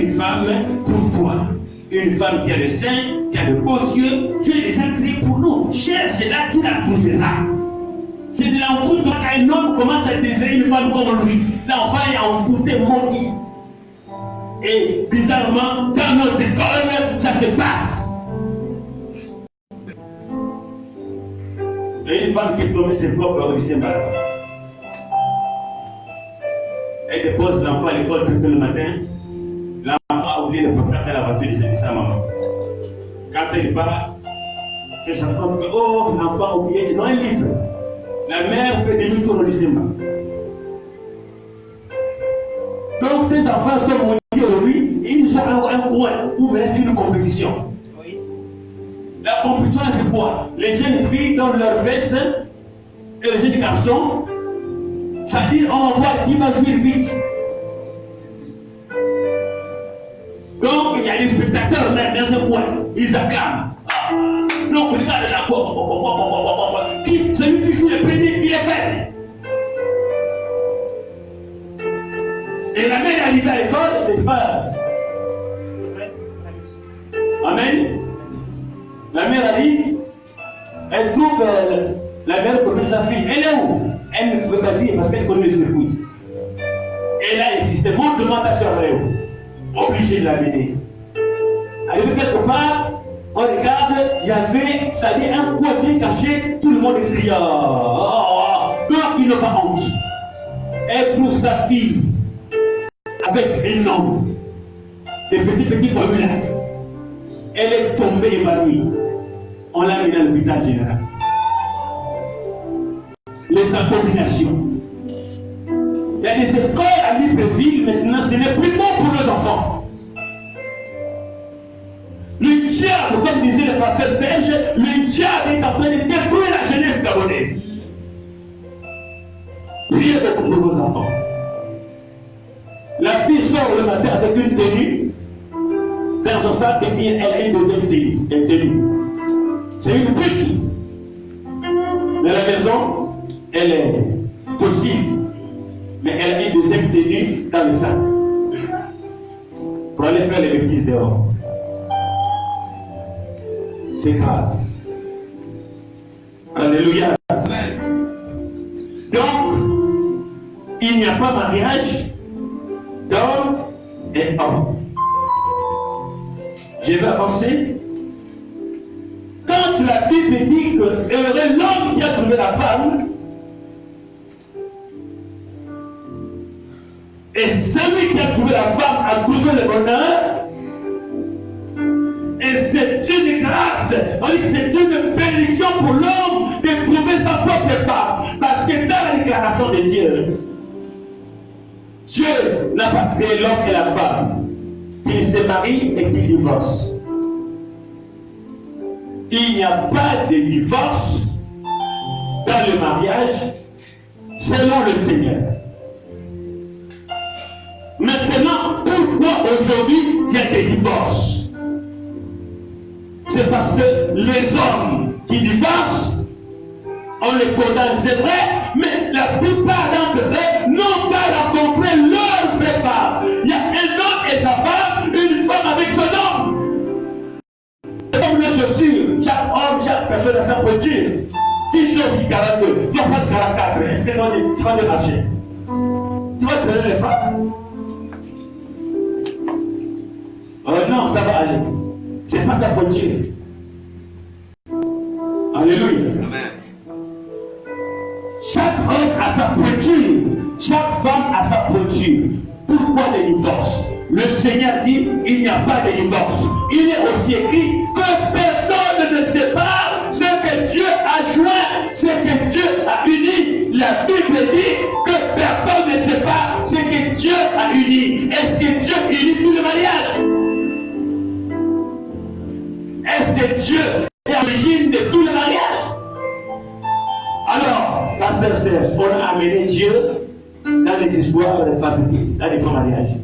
une femme pour toi. Une femme qui a le sein, qui a de beaux yeux. Dieu les a créés pour nous. Cherche là, tu la trouveras. C'est de l'enfouissement quand un homme commence à désirer une femme comme lui. L'enfant est envoûté, maudit. Et bizarrement, dans nos écoles, ça se passe. Et une femme qui est tombée ses propres au lycée malade. Elle dépose l'enfant à l'école tout le matin. L'enfant a oublié de porter la voiture de sa maman. Quand elle part, elle se rend compte que oh, l'enfant a oublié, non, un livre. La mère fait demi-tour au lycée. Donc ces enfants sont maudits aujourd'hui, ils ont un coin où c'est une compétition. Oui. La compétition c'est quoi? Les jeunes filles donnent leurs vestes et les jeunes garçons, c'est-à-dire on voit qui va jouer vite. Donc il y a des spectateurs là dans un coin, ils acclament. Donc regarde la quoi. Celui qui joue le premier, il est fait. Et la mère est arrivée à l'école, c'est pas. Amen. La mère arrive, elle trouve la mère comme sa fille. Elle est où? Elle ne pouvait pas dire parce qu'elle connaît les couilles. Elle a insisté, montre-moi ta soeur, elle est où? Obligé de la mener. Arrivé quelque part, on regarde, il y avait, c'est-à-dire un coin bien caché, tout le monde crie. Donc il n'a pas honte. Elle trouve sa fille avec un nom, des petits formulaires. Elle est tombée évanouie. On l'a mis dans l'hôpital général. Les abominations. Il y a des écoles à Libreville maintenant, ce n'est plus bon pour nos enfants. Le diable, comme disait le pasteur Serge, le diable est en train de détruire la jeunesse gabonaise. Priez beaucoup pour vos enfants. La fille sort le matin avec une tenue. Dans son sac, elle a une deuxième tenue. C'est une pute. Dans la maison, elle est possible. Mais elle a une deuxième tenue dans le sac. Pour aller faire les bêtises dehors. C'est grave. Alléluia. Amen. Donc, il n'y a pas mariage d'homme et homme. Je vais avancer. Quand la Bible dit que heureux l'homme qui a trouvé la femme, et celui qui a trouvé la femme a trouvé le bonheur, et c'est une grâce, on dit que c'est une bénédiction pour l'homme de trouver sa propre femme. Parce que dans la déclaration de Dieu, Dieu n'a pas créé l'homme et la femme, qu'ils se marient et qu'ils divorcent. Il n'y a pas de divorce dans le mariage selon le Seigneur. Maintenant, pourquoi aujourd'hui il y a des divorces? C'est parce que les hommes qui divorcent, on les condamne, c'est vrai, mais la plupart d'entre eux n'ont pas rencontré leur vraie femme. Il y a un homme et sa femme, une femme avec son homme. C'est comme les chaussures, chaque homme, chaque personne a sa voiture. Qui chauffe qui 42, tu n'as pas de 44, est-ce que tu vas démarcher? Tu vas traîner les pas? Oh non, ça va aller. C'est pas ta voiture. Alléluia. Amen. Chaque homme a sa voiture. Chaque femme a sa voiture. Pourquoi les divorces? Le Seigneur dit il n'y a pas de divorce. Il est aussi écrit que personne ne sépare ce que Dieu a joint, ce que Dieu a uni. La Bible dit que personne ne sépare ce que Dieu a uni. Est-ce que Dieu unit tout le mariage? Est-ce que Dieu est à l'origine de tout le mariage? Alors, pasteur Serge, on a amené Dieu dans les histoires de fabriquer, dans les faux mariages.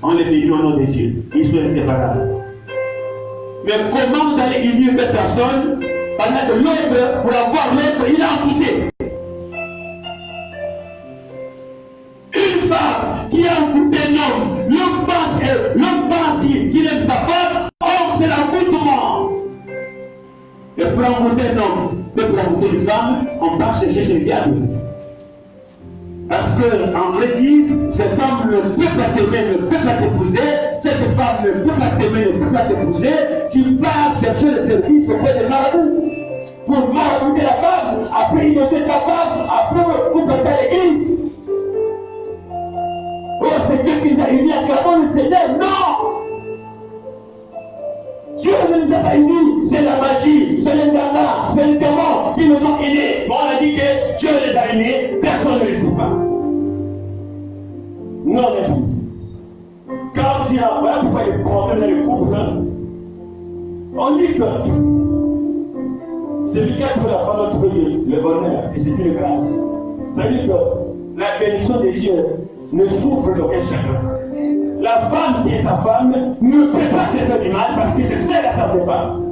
On les bénit au nom de Dieu. Ils sont inséparables. Mais comment vous allez unir une personne pendant que l'autre, pour avoir l'autre identité. Une femme qui a écouté un homme, l'homme pense qu'il aime sa femme, or c'est l'envoûtement. Et pour envoûter un homme, mais pour envoûter une femme, on part chercher chez le diable. Parce qu'en vrai dire, cet homme ne peut pas t'aimer, ne peut pas t'épouser, cette femme ne peut pas t'aimer, ne peut pas t'épouser, tu pars chercher le service auprès des marabouts. Pour marabouter la femme, après innocer ta femme, après pour porter à l'église. Oh, c'est Dieu qui nous a unis, acclamons le Seigneur. Non! Dieu ne nous a pas unis, c'est la magie, c'est l'incarnat, c'est le démon qui nous ont unis. Bon, on a dit que Dieu les a unis, personne ne les sait pas. Non, mes amis. Quand il y a, voilà pourquoi il y a des problèmes dans les couples, on dit que celui qui a trouvé la femme a trouvé le bonheur, et c'est une grâce. C'est-à-dire que la bénédiction de Dieu ne souffre d'aucun chagrin. La femme qui est ta femme ne peut pas te faire du mal parce que c'est celle à ta femme.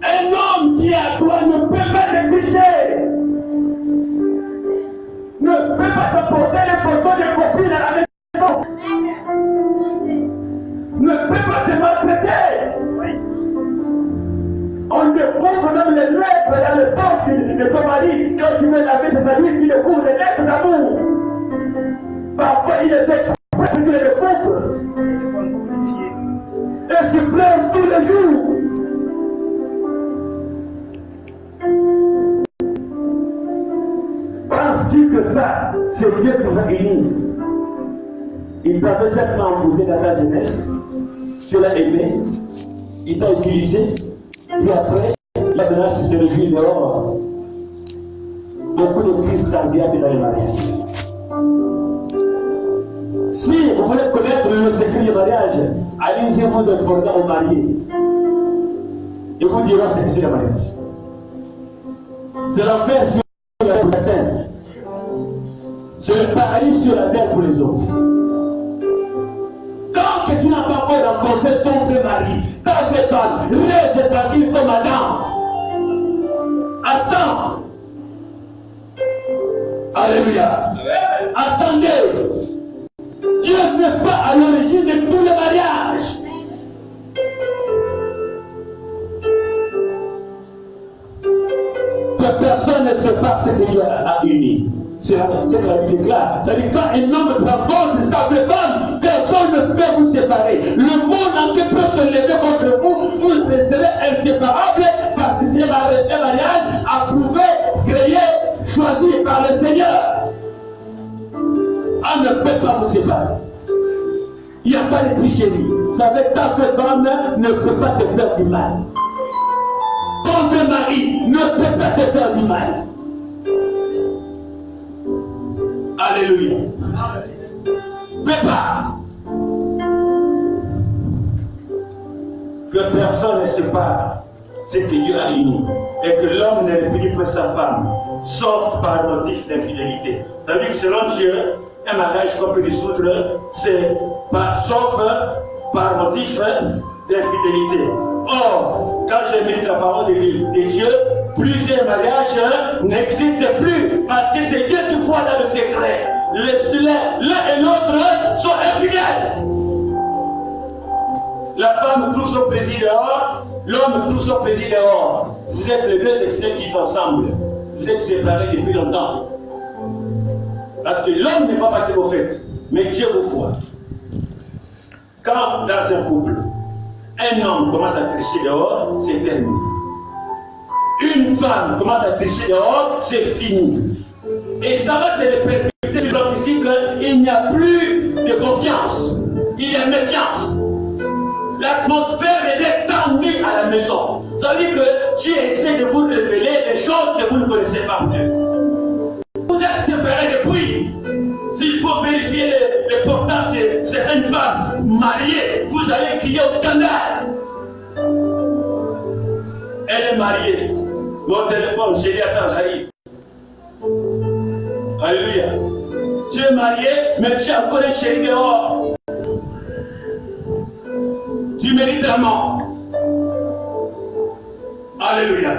Un homme qui est à toi ne peut pas te toucher. Ne peut pas te porter les photos des copines à la maison. Ne peut pas te maltraiter. On découvre même les lettres dans le poste de ton mari. Quand tu veux laver, c'est à lui qui découvre les lettres d'amour. Parfois, il est fait près que le couple. Et tu pleures tous les jours. Penses-tu que ça, c'est Dieu qui vous a unis? Il t'avait certainement envoûté dans ta jeunesse. Tu l'as aimé. Il t'a utilisé. Puis après, il a maintenant se réjouit dehors. Beaucoup de crises cardiaques dans les mariages. Si vous voulez connaître le secret du mariage, allez-y-vous demander aux mariés. Et vous direz ce que c'est le mariage. C'est l'enfer sur la terre. C'est le paradis sur la terre pour les autres. Tant que tu n'as pas encore rencontré ton vrai mari, ta vraie femme, reste tranquille comme Adam. Attends. Alléluia. Attendez. Dieu n'est pas à l'origine de tous les mariages. Que personne ne se passe ce que Dieu a uni. C'est ce que la Bible déclare. C'est-à-dire quand un homme rencontre sa femme, personne ne peut vous séparer. Le monde entier peut se lever contre vous, vous resterez inséparables parce que c'est un mariage approuvé, créé, choisi par le Seigneur. On ne peut pas vous séparer. Il n'y a pas de tricherie. Vous savez, ta femme ne peut pas te faire du mal. Ton vrai mari ne peut pas te faire du mal. Alléluia. Prépare. Que personne ne sépare ce que Dieu a uni. Et que l'homme ne répudie pas sa femme, sauf par motif d'infidélité. C'est-à-dire que selon Dieu, un mariage qu'on peut dissoudre, c'est sauf par motif d'infidélité. Or, quand j'ai mis la parole de Dieu, plusieurs mariages n'existent plus parce que c'est Dieu qui voit dans le secret. L'un et l'autre sont infidèles. La femme trouve son plaisir dehors, l'homme trouve son plaisir dehors. Vous êtes les deux destinés qui vivent ensemble. Vous êtes séparés depuis longtemps. Parce que l'homme ne va pas passer vos fêtes, mais Dieu vous voit. Quand dans un couple, un homme commence à tricher dehors, c'est terminé. Une femme commence à tricher dehors, c'est fini. Et ça va se répercuter sur le plan physique, il n'y a plus de confiance, il y a méfiance. L'atmosphère est tendue à la maison. Ça veut dire que Dieu essaie de vous révéler des choses que vous ne connaissez pas. Vous êtes séparés depuis. S'il faut vérifier les portables de certaines femmes mariées, vous allez crier au scandale. Elle est mariée. Mon téléphone, chérie, attends, j'arrive. Alléluia. Tu es marié, mais tu as encore un chéri dehors. Tu mérites la mort. Alléluia.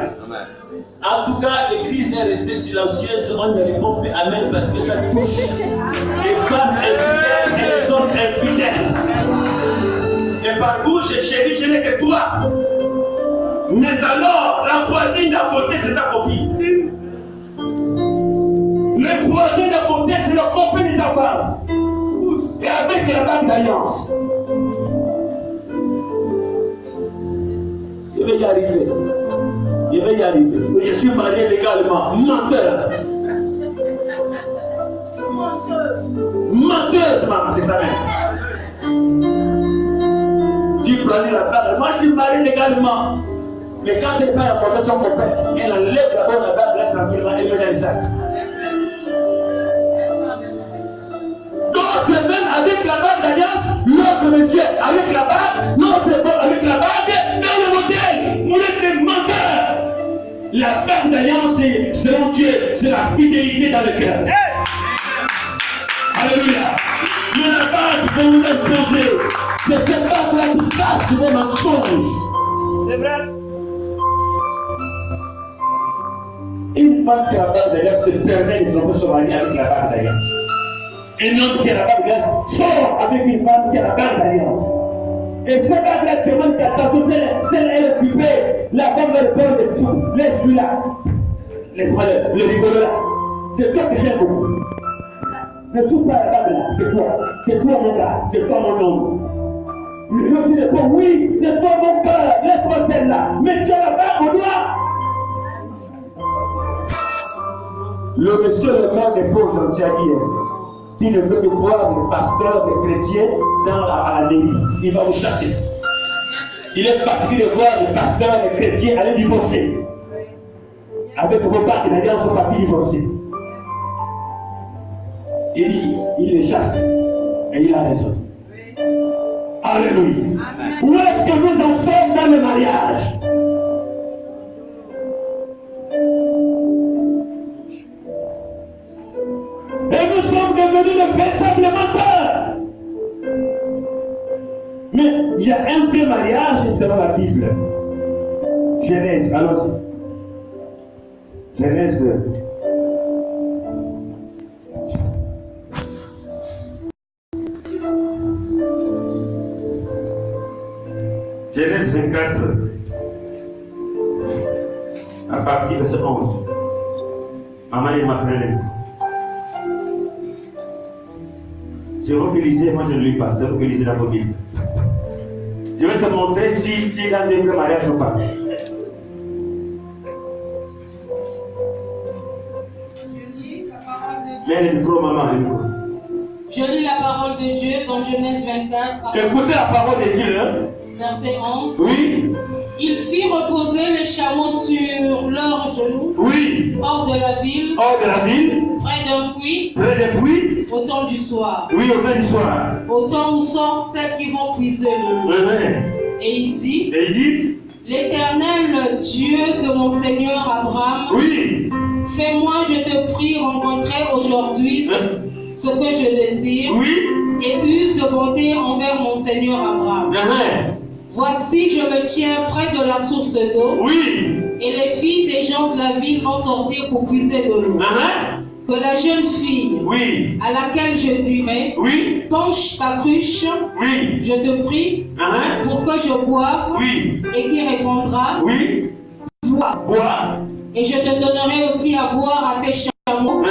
En tout cas, l'église est restée silencieuse. On ne répond plus amen parce que ça touche les femmes infidèles et les hommes infidèles. Et par bouche, chérie, je n'ai que toi. Mais alors, la voisine d'à côté, c'est ta copine. Le voisin d'à côté, c'est le copain de ta femme. Et avec la bague d'alliance. Je vais y arriver. Je vais y arriver. Je suis marié légalement. Menteur. Menteuse, maman, c'est ça même. Tu prends la bague. Moi, je suis marié légalement. Mais quand elle part apporter son copain, elle enlève d'abord la bague là tranquillement et met dans le sac. D'autres même avec la bague d'alliance, l'autre monsieur avec la bague, l'autre avec la bague dans le modèle. Vous êtes des menteurs. La bague d'alliance, selon Dieu, c'est la fidélité dans le cœur. Alléluia. Mais la bague que vous imposez, c'est cette bague-là qui cache vos mensonges. C'est vrai. Une femme qui a la bague d'alliance se permet de tromper son mari avec la bague d'alliance. Un homme qui a la bague d'alliance sort avec une femme qui a la bague d'alliance. Et cette bague-là demande qu'à tantôt, celle elle est occupée, la femme va répondre de tout. Laisse-lui là. Laisse-moi le rigolo là. C'est toi que j'aime beaucoup. Ne souffre pas la bague là, c'est toi. C'est toi mon gars, c'est toi mon homme. Le dit de toi, oui, c'est toi mon cœur, laisse-moi celle-là. Mais tu as la bague au doigt. Le monsieur le maire des pauvres anciens dit ne veut que voir les pasteurs, les chrétiens à la mairie. Il va vous chasser. Il est fatigué de voir les pasteurs, les chrétiens aller divorcer. Avec vos bagues d'alliance, ils sont partis divorcer. Il les chasse. Et il a raison. Alléluia. Où est-ce que nous en sommes dans le mariage? Et nous sommes devenus de véritables menteurs. Mais il y a un vrai mariage selon la Bible. Genèse, allons-y. Genèse. Genèse 24, à partir de ce 11. Maman, il m'a pris. C'est vous qui lisez, moi je ne lis pas, c'est vous qui lisez dans vos Bibles. Je vais te montrer si tu es dans des vrais mariages ou pas. Mets le micro, maman, le micro. Je lis la parole de Dieu dans Genèse 24. Écoutez la parole de Dieu, hein? Verset 11. Oui. Il fit reposer les chameaux sur leurs genoux. Oui. Hors de la ville. Hors de la ville. Près d'un puits. Près des puits. Au temps du soir. Oui, au temps du soir. Au temps où sortent celles qui vont puiser de l'eau. Oui. Et il dit. Et il dit. L'Éternel Dieu de mon Seigneur Abraham. Oui. Fais-moi, je te prie, rencontrer aujourd'hui ce que je désire. Oui. Et use de bonté envers mon Seigneur Abraham. Voici, je me tiens près de la source d'eau. Oui. Et les filles des gens de la ville vont sortir pour puiser de l'eau. Que la jeune fille, oui, à laquelle je dirai, oui, penche ta cruche, oui, je te prie, pour que je boive, oui, et qui répondra, oui, bois. Et je te donnerai aussi à boire à tes chameaux,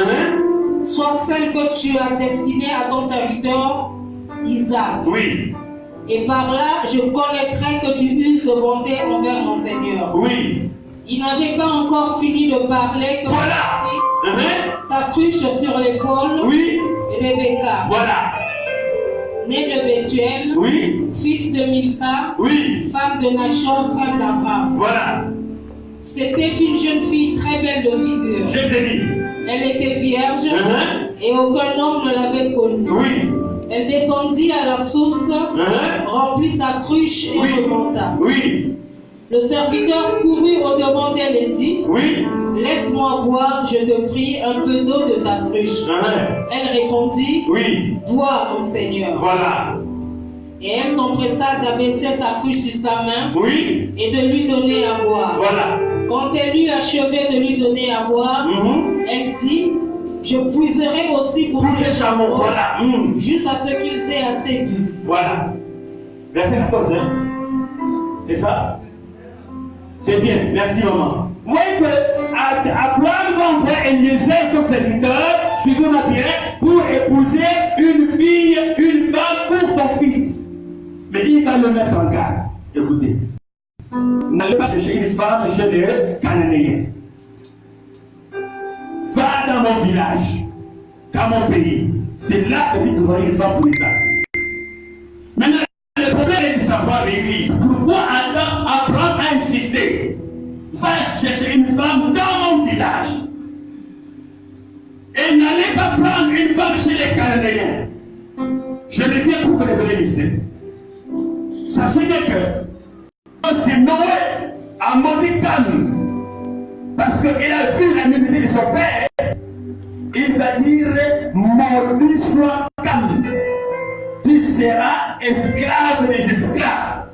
soit celle que tu as destinée à ton serviteur Isaac. Oui. Et par là, je connaîtrai que tu uses de bonté envers mon Seigneur. Oui. Il n'avait pas encore fini de parler que voilà. Sa cruche sur l'épaule. Oui. Rebecca. Voilà. Né de Bethuel. Oui. Fils de Milka. Oui. Femme de Nachor, frère d'Abraham. Voilà. C'était une jeune fille très belle de figure. Je te dis. Elle était vierge et aucun homme ne l'avait connue. Oui. Elle descendit à la source, remplit sa cruche et remonta. Oui. Le serviteur courut au-devant d'elle et dit, oui. Laisse-moi boire, je te prie, un peu d'eau de ta cruche. Elle répondit, oui. Bois, mon Seigneur. Voilà. Et elle s'empressa d'abaisser sa cruche sur sa main oui. et de lui donner à boire. Voilà. Quand elle eut achevé de lui donner à boire, elle dit, je puiserai aussi pour les chameaux, voilà. jusqu'à ce qu'ils aient assez bu. Voilà. Verset 14, hein? C'est ça? C'est bien, merci maman. Vous voyez que Abraham va envoyer Eliezer, son serviteur, suivez-moi bien, pour épouser une fille, une femme pour son fils. Mais il va le mettre en garde. Écoutez, n'allez pas chercher une femme chez les Cananéens. Va dans mon village, dans mon pays. C'est là que tu trouveras une femme pour Isaac. Maintenant, le problème est de savoir l'église. Pourquoi Abraham a insisté? Va chercher une femme dans mon village. Et n'allez pas prendre une femme chez les Cananéens. Je reviens pour vous révéler le mystère. Sachez bien que c'est Noé a maudit Cam. Parce qu'il a vu la nudité de son père. Il va dire, maudit soit Cam. Tu seras esclave des esclaves.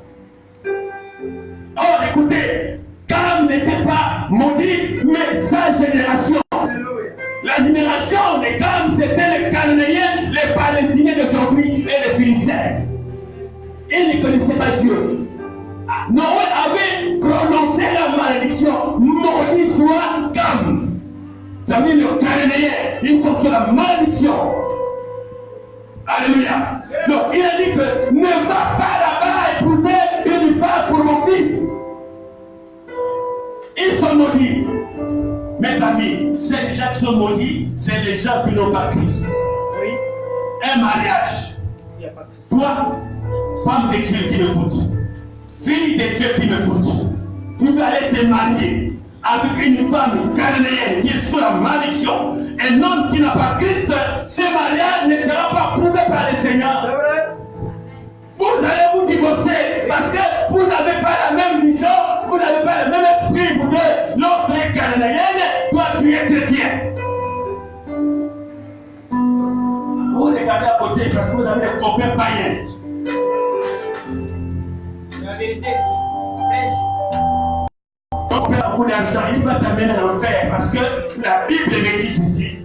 Or, écoutez, Cam n'était pas maudit, mais sa génération. La génération de Cam, c'était les Cananéens, les Palestiniens de son pays et les Philistins. Ils ne connaissaient pas Dieu. Noé avait prononcé la malédiction, maudit soit Cam. Vous savez, les Cananéens, ils sont sur la malédiction. Alléluia. Donc, il a dit que ne va pas là-bas épouser une femme pour mon fils. Ils sont maudits. Mes amis, c'est les gens qui sont maudits, c'est les gens qui n'ont pas Christ. Oui. Un mariage. Il n'y a pas Christ. Toi, femme de Dieu qui m'écoute, fille de Dieu qui m'écoute, tu vas aller te marier avec une femme cananéenne qui est sous la malédiction. Un homme qui n'a pas Christ, ce mariage ne sera pas prouvé par le Seigneur. C'est vrai? Vous allez vous divorcer parce que vous n'avez pas la même vision, vous n'avez pas le même esprit pour deux. L'autre est cananéenne, toi tu es chrétien. Vous regardez à côté parce que vous avez des copains païens. La vérité. Pêche. Ton copain a beaucoup d'argent, il va t'amener en enfer parce que la Bible me dit ceci.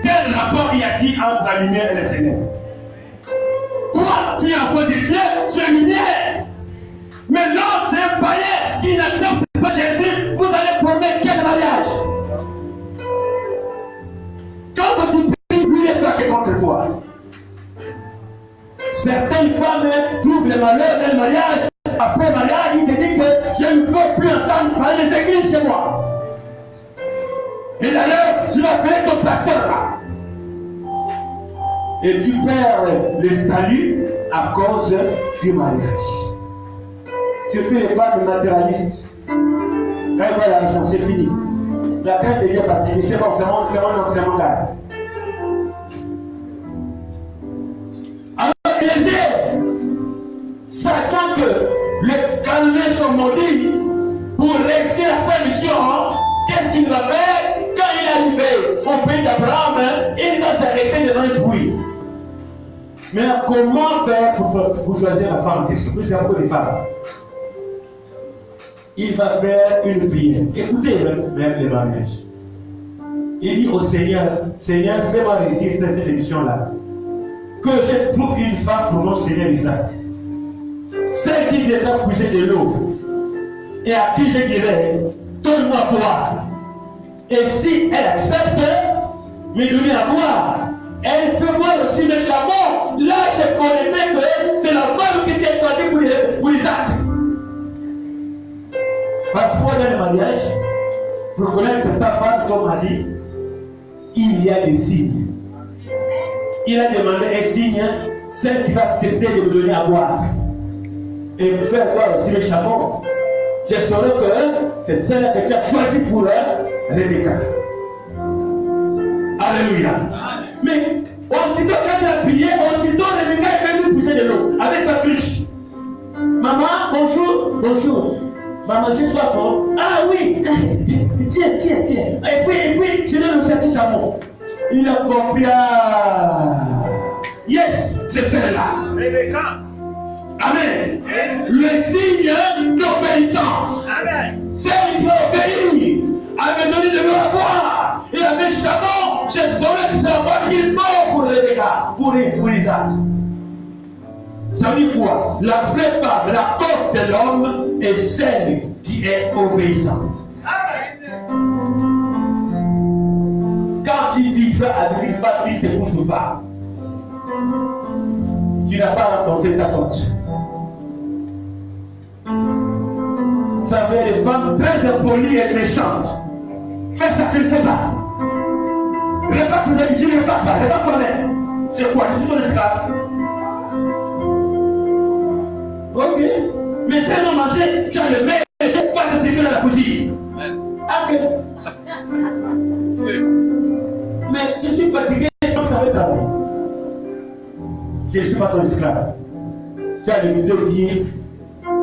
Quel rapport y a-t-il entre la lumière et les ténèbres? Toi, tu es enfant de Dieu, tu es lumière. Mais l'autre, c'est un païen qui n'accepte pas Jésus. Vous allez former quel mariage? Quand tu pries, lui est fâché contre toi. Certaines femmes trouvent le malheur d'un mariage. Après le mariage, il te dit que je ne veux plus entendre parler des églises chez moi. Et d'ailleurs, tu vas appeler ton pasteur là. Et tu perds le salut à cause du mariage. Surtout les femmes matérialistes. Quand elles voient l'argent, c'est fini. La crainte devient partie. C'est bon, c'est mon gars. Alors, Eliezer, sachant que les Cananéens sont maudits, pour rester la fin mission, qu'est-ce qu'il va faire? Quand il est arrivé au pays d'Abraham, il va s'arrêter devant une bouille. Maintenant, comment faire pour choisir la femme en question? Plus c'est beaucoup de femmes. Il va faire une prière. Écoutez même les mariages. Il dit au Seigneur, Seigneur, fais-moi réussir cette émission-là. Que je trouve une femme pour mon Seigneur Isaac. Celle qui viendra puiser de l'eau. Et à qui je dirais, donne-moi à boire. Et si elle accepte, me donner à boire, elle fait boire aussi le chameau. Là, je connaîtrais que c'est la femme qui s'est choisie pour Isaac. Parfois, dans le mariage, pour connaître ta femme, ton mari, il y a des signes. Il a demandé un signe, celle qui va accepter de me donner à boire. Et me faire boire aussi le chameau. Je saurais que c'est celle que tu as choisie pour Rebecca. Alléluia. Mais aussitôt quand tu as prié, aussitôt Rebecca est venue pousser de l'eau avec sa bûche. Maman, bonjour, bonjour. Maman, j'ai soif. Ah oui, tiens. Et puis, je donne un certain chameau. Il a compris. Yes, c'est celle-là. Rebecca. Amen. Le signe d'obéissance. Amen. Celle qui va Ça veut dire quoi? La vraie femme, la côte de l'homme est celle qui est obéissante. Quand tu vivras avec une femme qui ne t'écoute pas, tu n'as pas rencontré ta côte. Ça fait des femmes très impolies et méchantes. Fais ça, tu ne fais pas. Repasse les habitudes, ne repasse pas, repasse toi-même. C'est quoi? Je suis ton esclave. Ok. Mais si elle a mangé, tu as le mec, tu vas te servir dans la cuisine. Ok. Mais je suis fatigué, je pense que ça va travailler. Je ne suis pas ton esclave. Tu as le deux pieds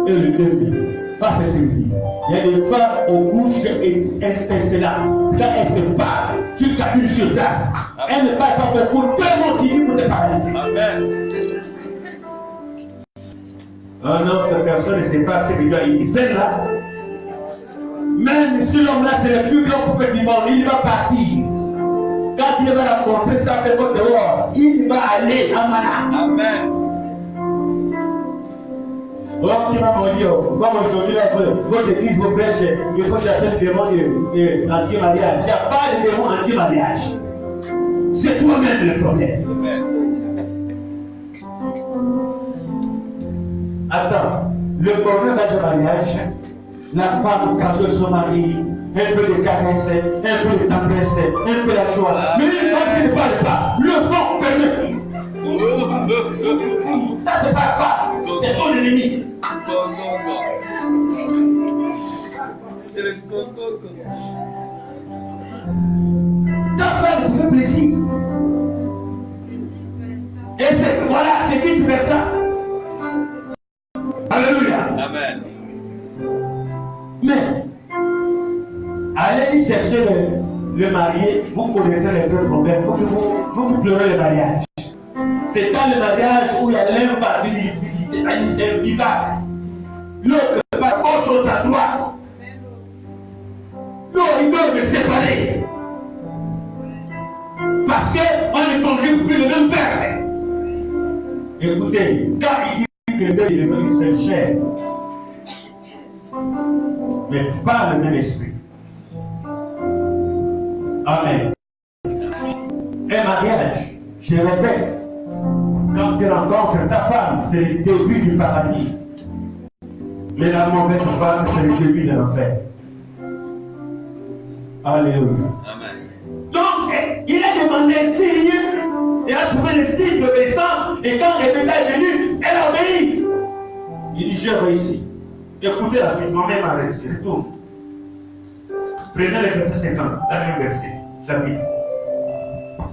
et le deux pieds. Pas faire servir. Il y a des femmes aux bouches interstellaires. Quand elles te parlent, tu calcules sur place. Elles ne parlent pas pour tellement civil pour te paralyser. Amen. Un autre personne ne sait pas ce qu'il doit dire. Celle-là, même si l'homme-là c'est le plus grand prophète du monde, il va partir. Quand il va rencontrer sa femme dehors, il va aller à Mana. Amen. L'homme qui m'a dit, comme aujourd'hui, votre église, vos prêches, il faut chercher le démon anti-mariage. Il n'y a pas de démon anti-mariage. C'est toi-même le problème. Amen. Attends, le problème dans le mariage, la femme, quand elle se marie, elle peut le caresser, elle peut le tendresser, elle peut la joie. Mais une femme qui ne parle pas, le fond fermé. Ça, c'est pas la femme, c'est ton ennemi. C'est le coco. Ta femme te fait plaisir. Et c'est, voilà, c'est vice-versa. Alléluia. Amen. Mais, allez chercher le marié, vous connaîtrez les vrais problèmes. Il faut que vous pleurez le mariage. C'est dans le mariage où il y a l'invalidité, c'est vivable. L'autre ne pas gauche, l'autre à droite. L'autre, il doit me séparer. Parce qu'on ne conjugue plus le même verbe. Écoutez, quand il dit que Dieu est venu faire chair, mais pas le même esprit. Amen. Un mariage, je répète, quand tu rencontres ta femme, c'est le début du paradis. Mais la mauvaise femme, c'est le début de l'enfer. Alléluia. Amen. Donc, il a demandé un signe, il a trouvé le signe d'obéissance, et quand Rebecca est venue, elle a obéi. Il dit, j'ai réussi. Écoutez la suite, moi-même arrête, je retourne. Prenez le verset 50, la même verset, chapitre.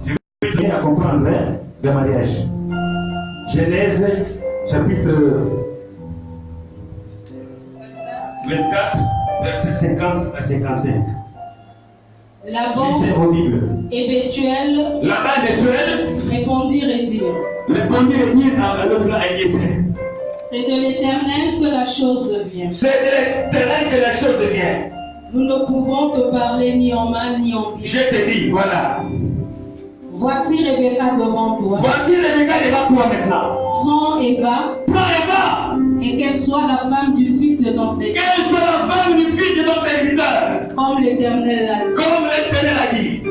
Je vais donner à comprendre le mariage. Genèse, chapitre 24, verset 50 à 55. Laban C'est horrible. et Bethuel Laban et Bethuel répondirent et dirent: répondirent et dirent à l'autre à Eliezer. C'est de l'Éternel que la chose vient. C'est de l'Éternel que la chose vient. Nous ne pouvons te parler ni en mal ni en bien. Je te dis, voilà. Voici Rebecca devant toi. Voici Rebecca devant toi maintenant. Prends et va, Prends et va. et qu'elle soit la femme du fils de ton Seigneur, Qu'elle soit la femme du fils de ton serviteur. comme l'Éternel l'a dit. Comme l'Éternel a dit.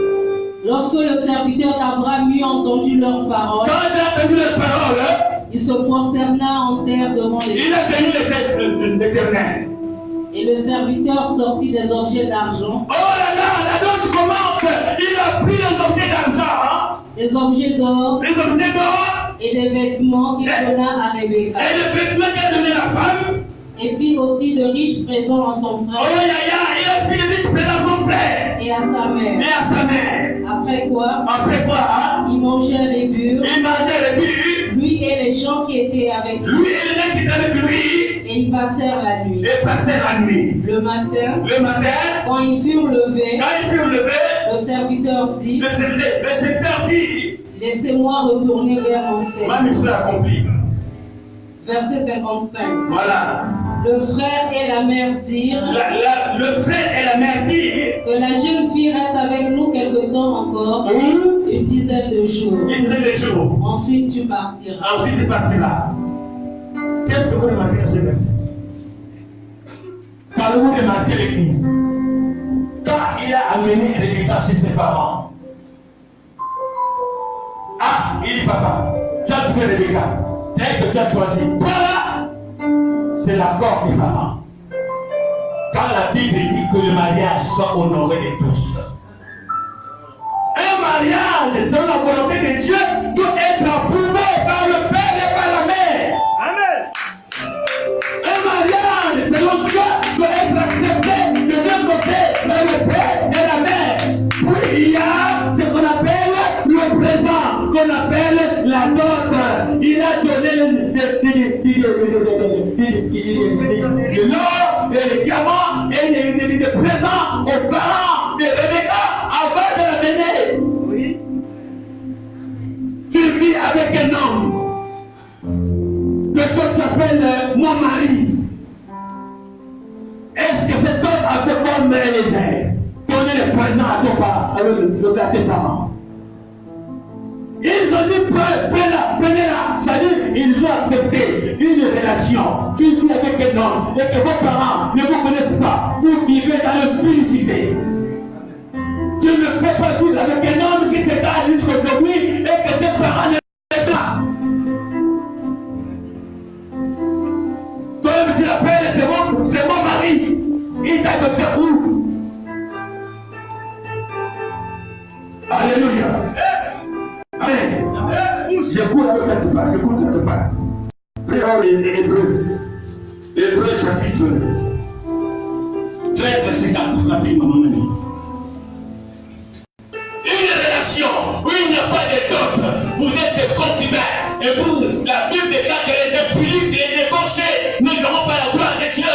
Lorsque le serviteur d'Abraham eut entendu leurs paroles, Quand il a entendu les paroles, il se prosterna en terre devant il l'Éternel. a tenu l'Éternel. Et le serviteur sortit des objets d'argent, Oh là là, la note commence. Il a pris les objets d'argent, des objets d'or les objets d'or, et des vêtements qu'il donna à Rebecca, et les vêtements qu'a donné la femme. et fit aussi de riches présents à son Oh frère ya ya, il a fait le riche à son frère et à sa mère. et à sa mère. Après quoi, Après quoi, hein? ils mangèrent et burent, Il mangeait le but. lui et les gens qui étaient avec lui, Lui et les gens qui étaient avec lui, et ils passèrent la nuit. et passaient la nuit. Le matin, Le matin, quand ils furent levés, quand ils furent levés, le serviteur dit: le serviteur dit, Laissez-moi retourner vers mon Seigneur. ma mission est accomplie. Verset 55. Voilà. Le frère et la mère dirent Le frère et la mère disent, que la jeune fille reste avec nous quelque temps encore, une dizaine de jours. il fait des jours. Ensuite tu partiras. Ensuite, il partira. Qu'est-ce que vous remarquez à ce verset? Qu'avez-vous remarqué l'église? Quand il a amené Rebecca chez ses parents, ah, il dit papa, tu as tué Rebecca, c'est elle que tu as choisi. Voilà, c'est l'accord des parents. Quand la Bible dit que le mariage soit honoré de tous, un mariage selon la volonté de Dieu doit être approuvé par le père et par la mère. Amen. Un mariage selon Dieu doit être accepté de deux côtés par le père et la mère. Puis il y a ce qu'on appelle le présent, qu'on appelle la dot. Il a donné l'or et les diamants et les présents aux parents de Rebecca avant de la mener. Oui. Tu vis avec un homme que toi tu appelles mon mari. Est-ce que cet homme a fait comme les airs? Donner les présents à ton parent, à tes parents. Ils ont dit prenez-la. C'est-à-dire, ils ont accepté une relation. Tu vis avec un homme et que vos parents ne vous connaissent pas. Vous vivez dans l'impudicité. Tu ne peux pas vivre avec un homme qui te garde jusqu'aujourd'hui et que tes parents ne le pas. Toi-même tu l'appelles, c'est mon mari. Il t'a adopté où? Alléluia. Amen. J'écoute avec ta part, j'écoute avec ta part. Prions les Hébreux. Hébreux chapitre 13, verset 4. Rapidement, maman. Une relation où il n'y a pas de dot, vous êtes des concubins. Et vous, la Bible déclare que les impudiques, les débauchés ne verront pas la gloire de Dieu.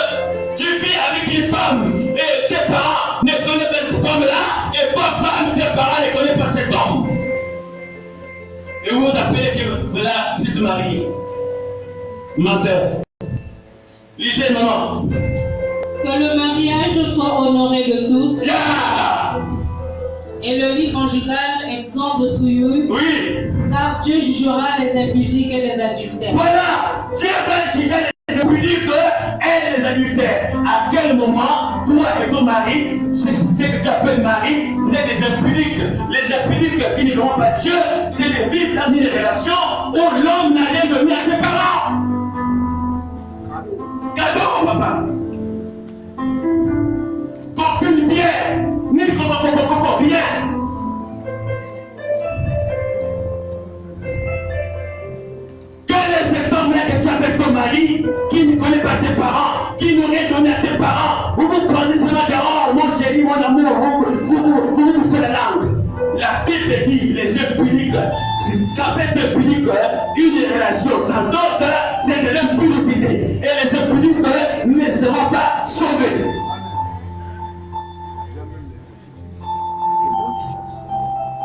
Tu vis avec une femme et tes parents ne connaissent pas cette femme-là, et ta femme, tes parents ne connaissent pas cet homme. Et vous vous appelez que voilà, vous êtes marié. Menteur. Lisez, maman. Que le mariage soit honoré de tous. Yeah! Et le lit conjugal exempt de souillure. Oui. Car Dieu jugera les impudiques et les adultères. Voilà. Dieu va juger les impudiques et les adultères. À quel moment, toi et ton mari, c'est ce que tu appelles mari, vous êtes des impudiques. Les impudiques qui ne verront pas Dieu, c'est de vivre dans une relation où l'homme n'a rien donné à ses parents. Cadeau, papa. Aucune bière, ni coco bien. Quel est cet homme-là que tu as avec ton mari, qui ne connaît pas tes parents, qui n'a rien donné à tes parents? Vous vous croisez seulement que, oh, mon chéri, mon amour, vous poussez la langue. La Bible dit, les impudiques, qu'avec l'impudique, une relation sans dot, c'est de l'impudicité. Et les impudiques ne seront pas sauvés.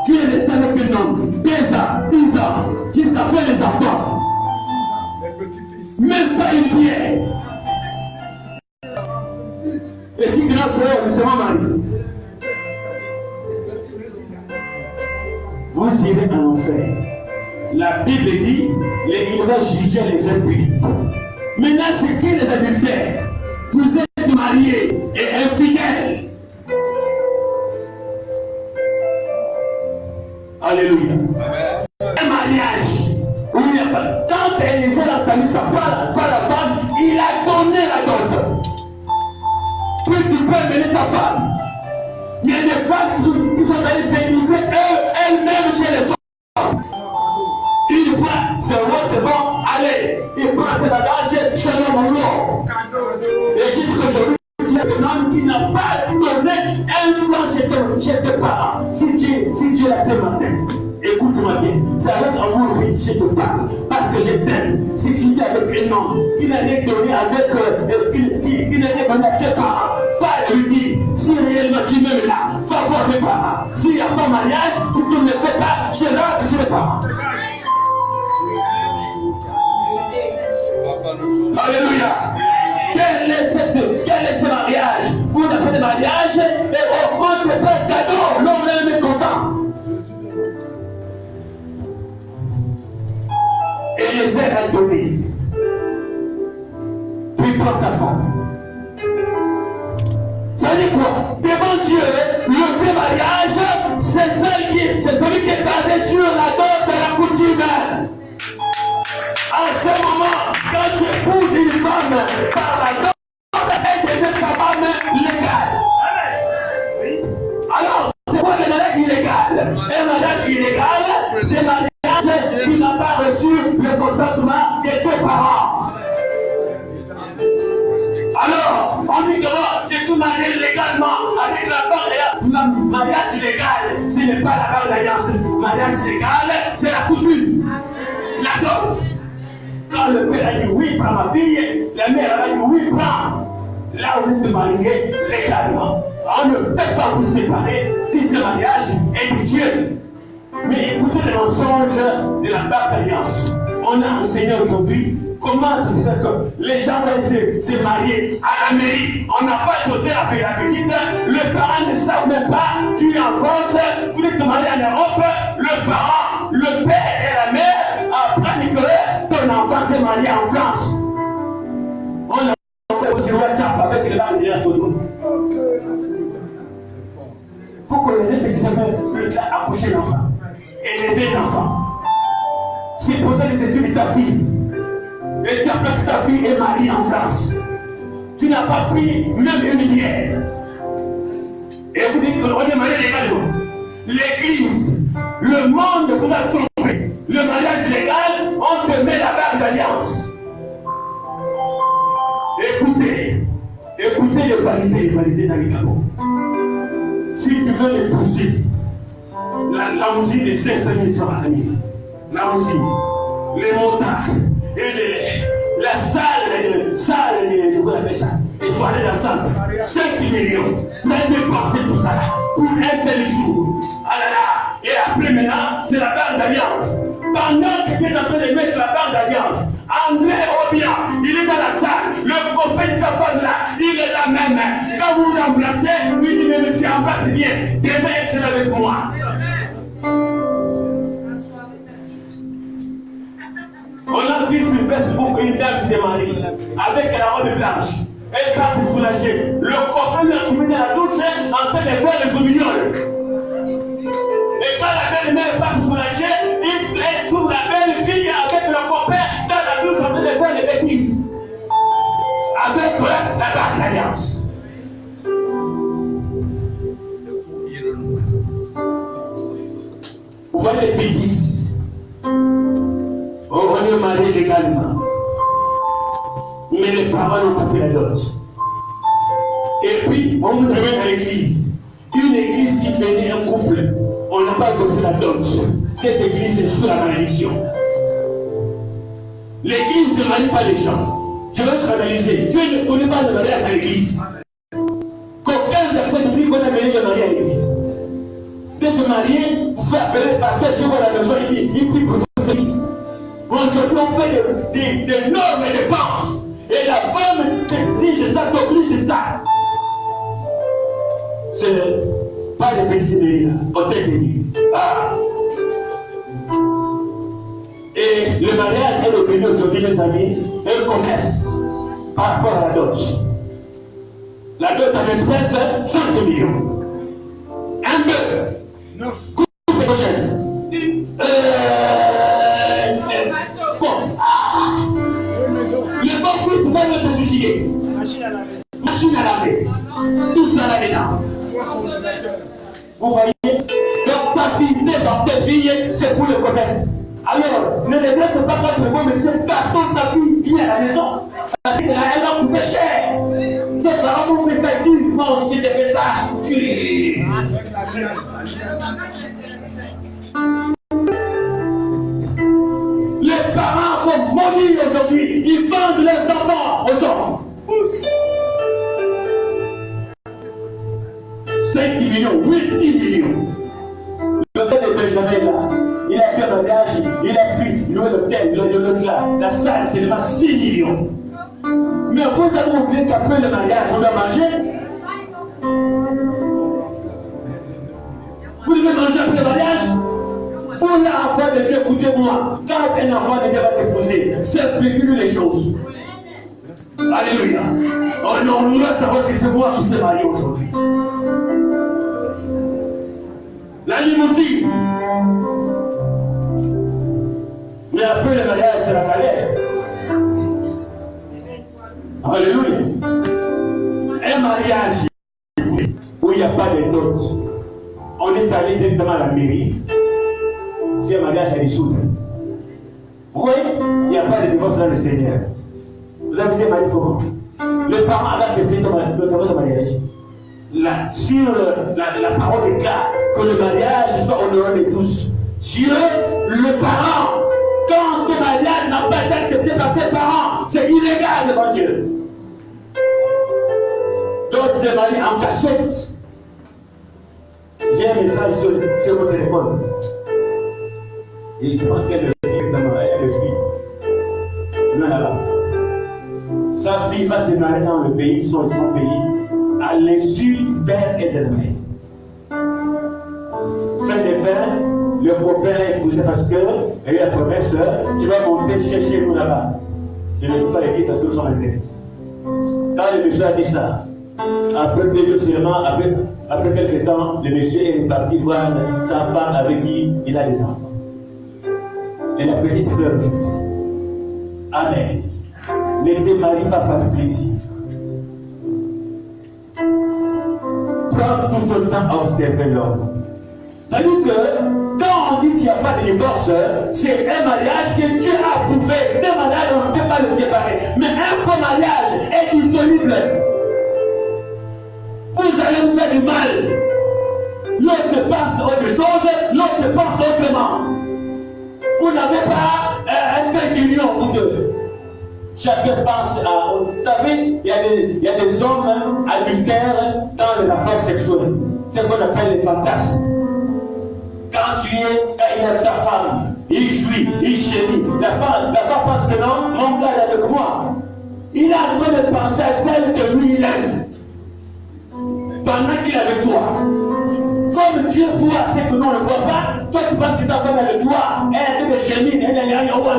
Tu es resté avec un homme, 2 ans, 10 ans, jusqu'à faire les enfants. Les petits-fils. Même pas une bière. Et puis grand frère, c'est mon mari. Vous irez en enfer. La Bible dit, il va juger les impudiques. Maintenant, c'est qui les adultères? Vous êtes mariés et infidèles. Alléluia. Un mariage où il n'y a pas. Quand Élisée a entendu ça par la femme, il a donné la dot. Puis tu peux amener ta femme. Il y a des femmes qui sont allées s'élivrer elles-mêmes chez les hommes. Une fois, c'est bon, allez, il prend ses bagages chez l'homme lourd. Et jusqu'aujourd'hui, tu es un homme qui n'a pas donné un franc chez tes parents. Si tu es là ce matin, écoute-moi bien, c'est avec amour que je te parle, parce que je t'aime. Si tu vis avec un homme qui n'a rien donné qui n'a rien donné à tes parents, va lui dire, si réellement tu m'aimes là, va voir mes parents. S'il n'y a pas mariage, tu ne le fais pas, je rentre chez mes parents. Alléluia. Quel est ce mariage? Vous appelez mariage et au compte n'est pas un cadeau. L'homme est mécontent. Élisée a donné. quoi? Devant Dieu, le vrai mariage, c'est celui qui est basé sur la dot de la coutume. En ce moment, quand tu épouses une femme par la dot, elle devient ta femme légale. Alors, c'est quoi le mariage illégal? Un mariage illégal, c'est un mariage qui n'a pas reçu le consentement des deux parents. Alors, on dit que je suis marié légalement avec la banque. Mariage illégal, ce n'est pas la banque d'alliance. Mariage légal, c'est la coutume. La dot. Quand le père a dit oui, prends ma fille, la mère a dit oui, prends. Là, vous êtes mariés légalement. On ne peut pas vous séparer si ce mariage est de Dieu. Mais écoutez le mensonge de la banque d'alliance. On a enseigné aujourd'hui comment ça se fait que les gens vont se marier à la mairie. On n'a pas doté la fédéralité. Les parents ne savent même pas. Tu es en France, vous êtes marié en Europe. Le parent, le père et la mère apprennent que ton enfant s'est marié en France. On a fait aussi WhatsApp avec les parents de la photo. Vous connaissez ce qui s'appelle accoucher l'enfant, élever l'enfant. C'est pourtant les études de ta fille. Et tu apprends que ta fille est mariée en France. Tu n'as pas pris même une bière. Et vous dites qu'on est marié légalement. L'église, le monde vous a trompé. Le mariage légal, on te met la barre d'alliance. Écoutez les valider dans les Gabon. Si tu veux l'épouser, la musique de 500 000 francs à l'année, la musique, les montages, et la salle de vous appelez ça, les soirées d'ensemble, 5 millions, vous avez dépensé tout ça là, pour un seul jour. Ah là là, et après maintenant, c'est la barre d'alliance. Pendant que tu es en train de mettre la barre d'alliance, André Robia, il est dans la salle, le copain de ta femme là, il est là même. Quand vous vous remplacez, il dit, mais monsieur, embrasse bien, demain elle sera avec moi. On a vu sur Facebook une dame qui s'est mariée avec la robe blanche. Elle part se soulager. Le copain l'a soumis dans la douche en train de faire les omignoles. Et quand la belle-mère part se soulager, elle trouve la belle fille avec le copain dans la douche en train de faire les bêtises. Avec la barre d'alliance. Vous voyez les bêtises. On est marié légalement. Mais les parents n'ont pas pris la dot. Et puis, on vous amène à l'église. Une église qui bénit un couple. On n'a pas donné la dot. Cette église est sous la malédiction. L'église ne marie pas les gens. Je vais te analyser. Dieu ne connaît pas le mariage à l'église. Qu'aucun personne dit qu'on a mené de marier à l'église. D'être marié, vous pouvez appeler le pasteur chez vous à la maison, il prie pour votre famille. Aujourd'hui, on fait d'énormes dépenses. Et la femme t'exige ça, t'oblige ça. C'est pas des petites mairies là, hôtel des nuits. Ah. Et le mariage est devenu aujourd'hui, mes amis, un commerce par rapport à la dot. La dot en espèces, 5 millions. Un bœuf. Coupe prochaine. Bon. Ah. Le bon fils va me suicider. Machine à laver. Tout ça là-dedans. Vous voyez? Donc ta fille, tes filles, c'est pour le commerce. Alors, ne regrette pas quand le bon monsieur cartonne ta fille, viens à la maison. Parce qu'elle va coûter cher. Tes parents vont faire ça, ils disent, non, je t'ai fait ça. Tu les parents sont maudits aujourd'hui. Ils vendent leurs enfants aux hommes. 5 millions, 8, 10 millions. Le frère de Benjamin là, il a fait un mariage, il a pris l'hôtel, le là. La salle, c'est seulement 6 millions. Mais vous avez oublié qu'après le mariage, on doit manger. Vous devez manger après le mariage. Pour l'enfant de Dieu, écoutez-moi, quand un enfant de Dieu va t'épouser, simplifiez-lui les choses. Alléluia. On doit savoir que c'est moi qui s'est marié aujourd'hui. La limousine. Mais après le mariage, c'est la galère. Alléluia. Un mariage où il n'y a pas de dot. On est allé directement à la mairie. C'est un mariage à dissoudre. Vous voyez, il n'y a pas de divorce dans le Seigneur. Vous avez été marié comment? Les parents avaient accepté le travail de mariage. Sur la parole déclare que le mariage soit honoré de tous. Dieu, le parent, quand ton mariage n'a pas été accepté par tes parents, c'est illégal devant Dieu. D'autres se marient en cachette. J'ai un message sur mon téléphone. Et je pense qu'elle est fille. Non, là-bas. Sa fille va se marier dans le pays, son pays, à l'insu du père et de la mère. Fin de fin, le beau-père est épousé parce qu'il a eu la promesse, tu vas monter chercher nous là-bas. Je ne peux pas le dire parce que nous sommes en tête. Quand le monsieur a dit ça, après 2 jours seulement, après quelques temps, le monsieur est parti voir sa femme avec qui il a des enfants. Et la petite pleure aujourd'hui. Amen. Ne te marie pas par plaisir. Prends tout ton temps à observer l'homme. C'est-à-dire que quand on dit qu'il n'y a pas de divorce, c'est un mariage que Dieu a approuvé. C'est un mariage, on ne peut pas le séparer. Mais un faux mariage est dissoluble. Vous allez vous faire du mal. L'autre pense autre chose, l'autre pense autrement. Vous n'avez pas un fait d'union, vous deux. Chacun pense à... Vous savez, il y a des hommes adultères dans le rapport sexuel. C'est ce qu'on appelle les fantasmes. Quand il a sa femme, il jouit, il chérit. La femme pense que non, mon gars est avec moi. Il est en train de penser à celle que lui il aime. Pendant qu'il est avec toi. Comme Dieu voit ce que nous ne voit pas, toi tu penses que ta femme est avec toi, elle est en train de gémir, elle est en train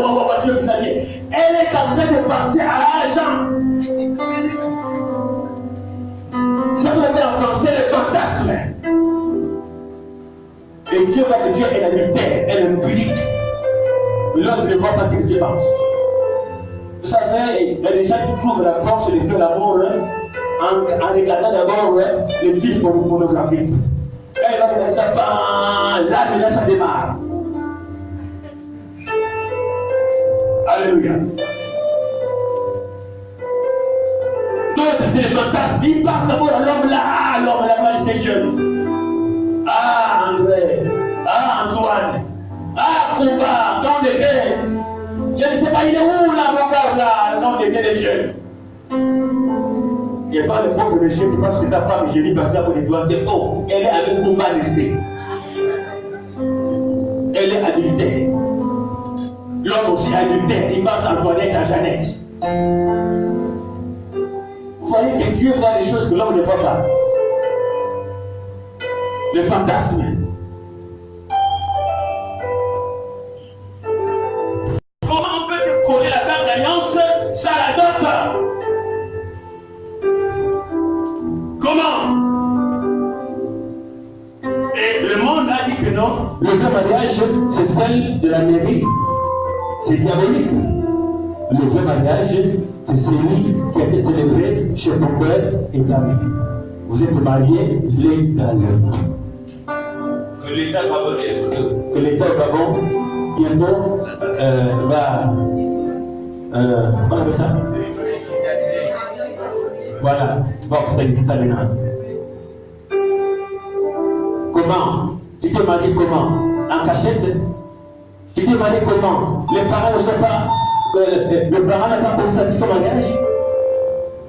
de penser à l'argent. Ça vous appelle en français le fantasme. Et Dieu va que Dieu est l'adultère, elle est le public. L'homme ne voit pas ce que Dieu pense. Vous savez, il y a des gens qui trouvent la force de faire l'amour en regardant d'abord les films pornographiques. Quand il va regarder ça, là déjà ça démarre. Alléluia. D'autres, c'est les fantasmes. Ils passent d'abord à l'homme là, quand il était jeune. Ah, André. Ah, Antoine. Ah, Combat. Quand on était. Je ne sais pas, il est où là, mon gars, là, quand on était des jeunes. Il n'y a pas de pauvre monsieur qui pense que ta femme est jolie parce qu'elle a des doigts, c'est faux. Elle est avec combat d'esprit. Elle est adultère. L'homme aussi adultère, il pense à Antoinette, à Jeannette. Vous voyez que Dieu voit des choses que l'homme ne voit pas. Le fantasme. Comment on peut te coller la carte d'alliance sans la dot? Comment? Et le monde a dit que non, le vrai mariage, c'est celle de la mairie. C'est diabolique. Le vrai mariage, c'est celui qui a été célébré chez ton père et ta mère. Vous êtes mariés légalement. Que l'État au Gabon, bientôt, va... on appelle ça? Voilà. Bon, c'est ça maintenant. Comment? Tu te maries comment? En cachette? Tu te maries comment? Les parents ne savent pas. Le parent n'a pas consenti ton mariage.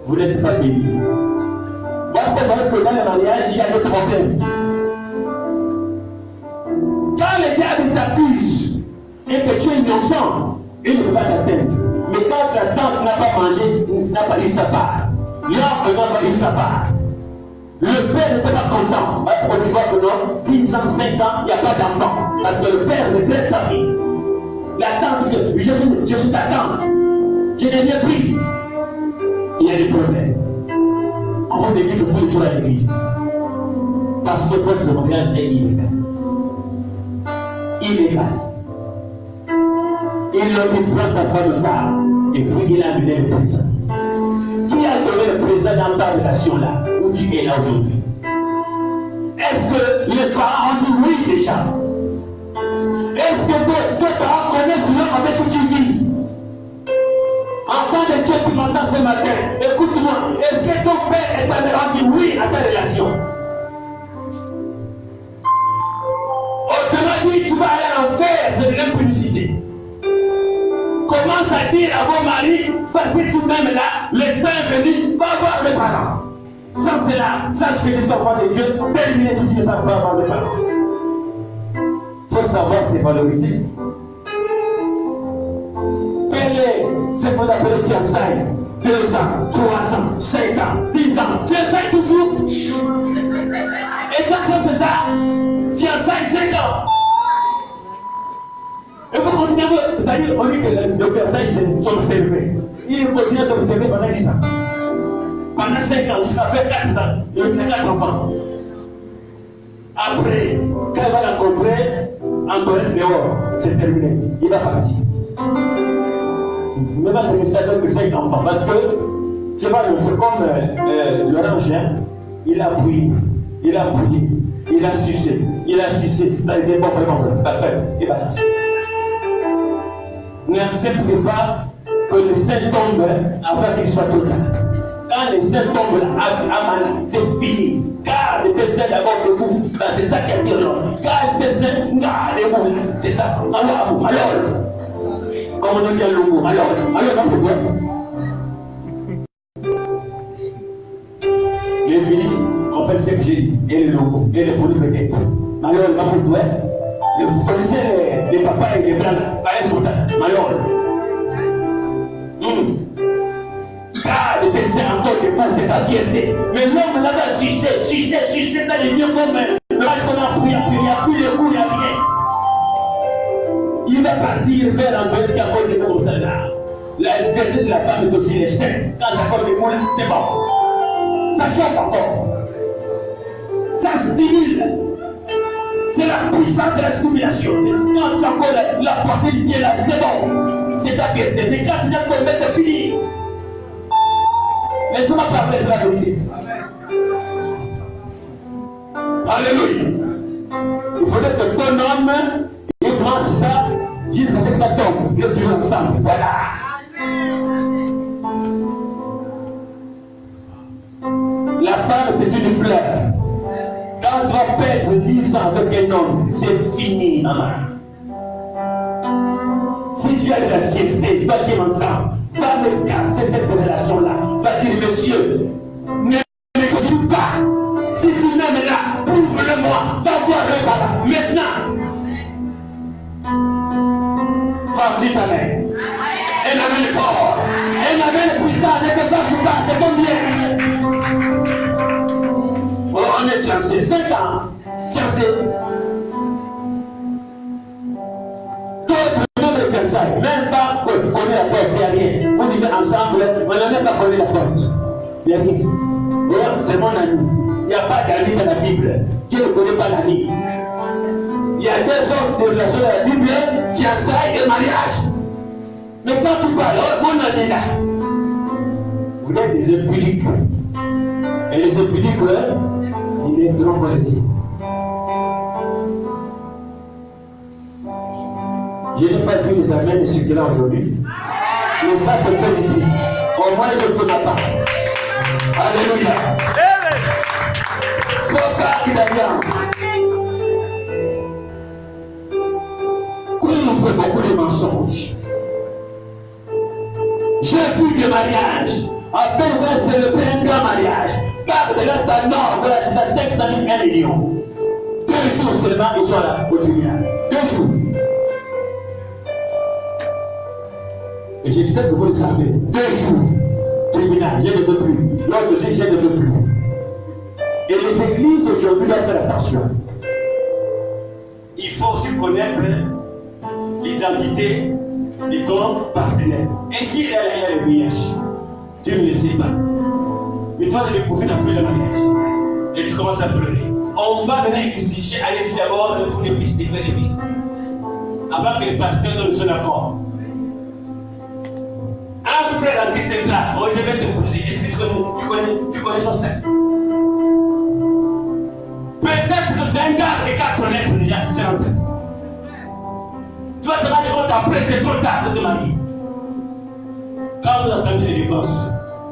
Vous n'êtes pas béni. Moi, vous savez que dans le mariage, il y a des problèmes. Quand le diable t'accuse et que tu es innocent, il ne peut pas t'atteindre. Mais quand ta tante n'a pas mangé, n'a pas eu sa part, l'homme n'a pas eu sa part, le père n'était pas content. Parce que tu vois que non, 10 ans, 5 ans, il n'y a pas d'enfant. Parce que le père ne traite sa fille. La tante dit que je suis ta tante. Je n'ai rien pris. Il y a des problèmes. Avant de dire que tous les jours à l'église. Parce que votre mariage est illégal. Illégal. Il lui prend ta femme et puis il a amené le présent. Qui a donné le présent dans ta relation là, où tu es là aujourd'hui? Est-ce que les parents ont dit oui déjà? Est-ce que tes parents connaissent l'homme avec qui tu vis? Enfant de Dieu, tu m'entends ce matin, écoute-moi. Est-ce que ton père et ta mère ont dit oui à ta relation? Autrement dit, tu vas aller en enfer, c'est de l'impudicité. Commence à dire à vos maris, voici tout-même là, le temps est venu, va voir mes parents. Sans cela, sache que je suis enfant de Dieu, terminé si tu ne vas pas voir mes parents. Il faut savoir te valoriser. Quel est ce qu'on appelle fiançailles? 2 ans, 3 ans, 5 ans, 10 ans. Fiançailles toujours. Et tu acceptes ça? Fiançailles 5 ans. Et vous continuez, c'est-à-dire, on dit que le fiançailles c'est observé. Il continue d'observer pendant 10 ans. Pendant 5 ans, jusqu'à faire 4 ans, il a 4 enfants. Après, quand il va la rencontrer, encore dehors, c'est terminé. Il va partir. Il va rester avec 5 enfants. Parce que, tu vois, c'est comme l'orange, hein? Il a bouilli, il a bouilli, il a sucé, ça il est bon, parfait, il balance. N'acceptez pas que le sel tombe avant qu'il soit trop tard. Quand le sel tombe là, c'est fini. Garde tes sels d'abord debout. C'est ça qui a dit l'homme. Garde tes sels, gardez-vous. C'est ça. Alors, comme on dit le mot, alors, on peut dire. Les filles comprennent ce que j'ai dit. Et le logo, et le produit peut-être. Alors, on peut dire. Vous connaissez les papas et les blancs là, pareil sur ça. Alors, garde tes seins encore debout, c'est ta fierté. Mais l'homme là-bas, sucer, ça devient comme le match qu'on a pris, il n'y a plus de goût, il n'y a rien. Il va partir vers l'envoyer qui accorde des mots comme ça là. La fierté de la femme est aussi les seins. Quand ça accorde des mots là, c'est bon. Ça chauffe encore. Ça stimule. C'est la puissance de la stimulation. Quand tu as encore la portée du pied là, c'est bon. C'est ta fierté. Mais quand c'est encore c'est fini. Laisse-moi parler, c'est la vérité. Alléluia. Il faudrait que ton homme, il mange ça jusqu'à ce que ça tombe. Ils sont toujours ensemble. Voilà. La femme, c'est une fleur. Quand tu vas perdre 10 ans avec un homme, c'est fini, maman. Si tu as de la fierté, tu vas dire maintenant, va me casser cette relation-là. Va dire, monsieur, ne me joue pas. Si tu m'aimes là, prouve-le-moi. Va voir le bala. Maintenant. Femme, dis ta main. Un amen fort. Un amen puissant. Ne te fâche pas. C'est combien? On est fiancés. 5 ans. Fiancés. Même pas connaître la porte, il n'y a rien. Vous vivez ensemble, on n'a même pas connu la porte. Il n'y a rien. C'est mon ami. Il n'y a pas d'amis dans la Bible. Dieu ne connaît pas l'ami. Il y a 2 sortes de relations dans la Bible, fiançailles et mariage. Mais quand tu parles, mon ami là, vous êtes des impudiques. Et les impudiques, ils est trop ici. Je n'ai pas vu les amens circuler aujourd'hui. Mais ça peut faire du bien. Au moins, je fais ma part. Alléluia. Faut pas qu'il a bien. Quand on fait beaucoup de mensonges. J'ai vu des mariages. À peine on va célébrer un grand mariage. Par de là, c'est nord, voilà, c'est à 500 000, 1 million. 2 jours seulement, ils sont là, au tribunal. 2 jours. Et j'ai fait que vous le savez, 2 jours, tribunal, je ne veux plus. L'autre dit, je ne veux plus. Et les églises aujourd'hui doivent faire attention. Il faut aussi connaître l'identité de ton partenaire. Et s'il y a le VIH, tu ne le sais pas. Mais tu vas te découvrir après le mariage. Et tu commences à pleurer. On va maintenant exiger, allez-y d'abord, il faut des pistes, faire des pistes. Avant que le pasteur donne son accord. Un frère en Christ est là, oh, je vais te poser. Est-ce que tu connais son style? Peut-être que c'est un gars de 4 lettres déjà, c'est un frère. Tu vas te rendre compte après, c'est trop tard de te marier. Quand vous entendez le divorce,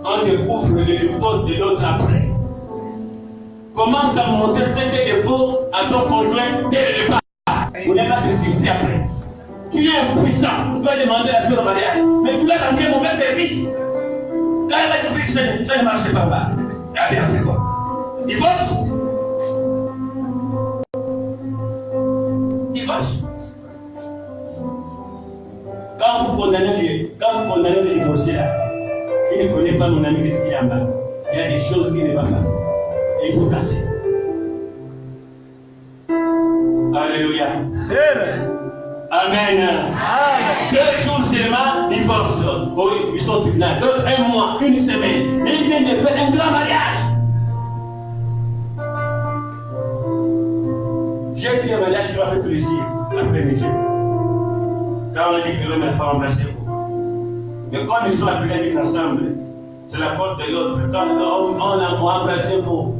on découvre les défauts de l'autre après. Commence à montrer tes défauts à ton conjoint dès le départ. Vous n'avez pas de sécurité après. Tu es impuissant, tu vas demander la soeur au mariage, mais tu vas rendre un mauvais service. Quand elle va dire que ça ne marche pas là, et après quoi? Divorce? Divorce? Quand vous condamnez les divorcés là, qui ne connaît pas mon ami, qu'est-ce qu'il y a en bas? Il y a des choses qui ne vont pas. Et il faut casser. Alléluia. Amen. Amen. 2 jours seulement, divorce. Oui, ils sont au tribunal. D'autres 1 mois, 1 semaine. Et ils viennent de faire un grand mariage. J'ai fait un mariage qui m'a fait plaisir après mes yeux. Quand on a dit que l'homme et la femme embrassaient vous. Mais quand ils sont appelés à vivre ensemble, c'est la faute de l'autre. Quand l'homme a embrassé vous,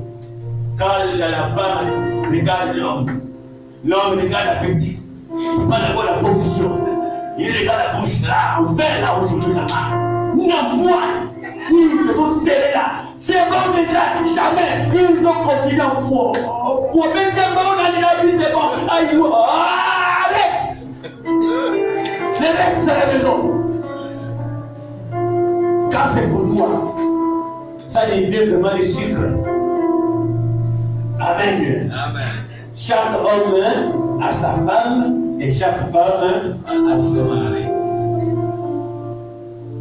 quand la femme regarde l'homme regarde la petite. Il pas d'abord la position. Il regarde la bouche là, on fait là aujourd'hui là-bas. Non, moi, ils vont serrer là. C'est bon déjà, jamais. Ils ont continué en poids. Mais c'est bon, on a dit la vie, c'est bon. Aïe, arrête. Je reste à la maison. Quand c'est pour toi, ça devient vraiment le sucre. Amen. Amen. Chaque homme a sa femme et chaque femme a son mari.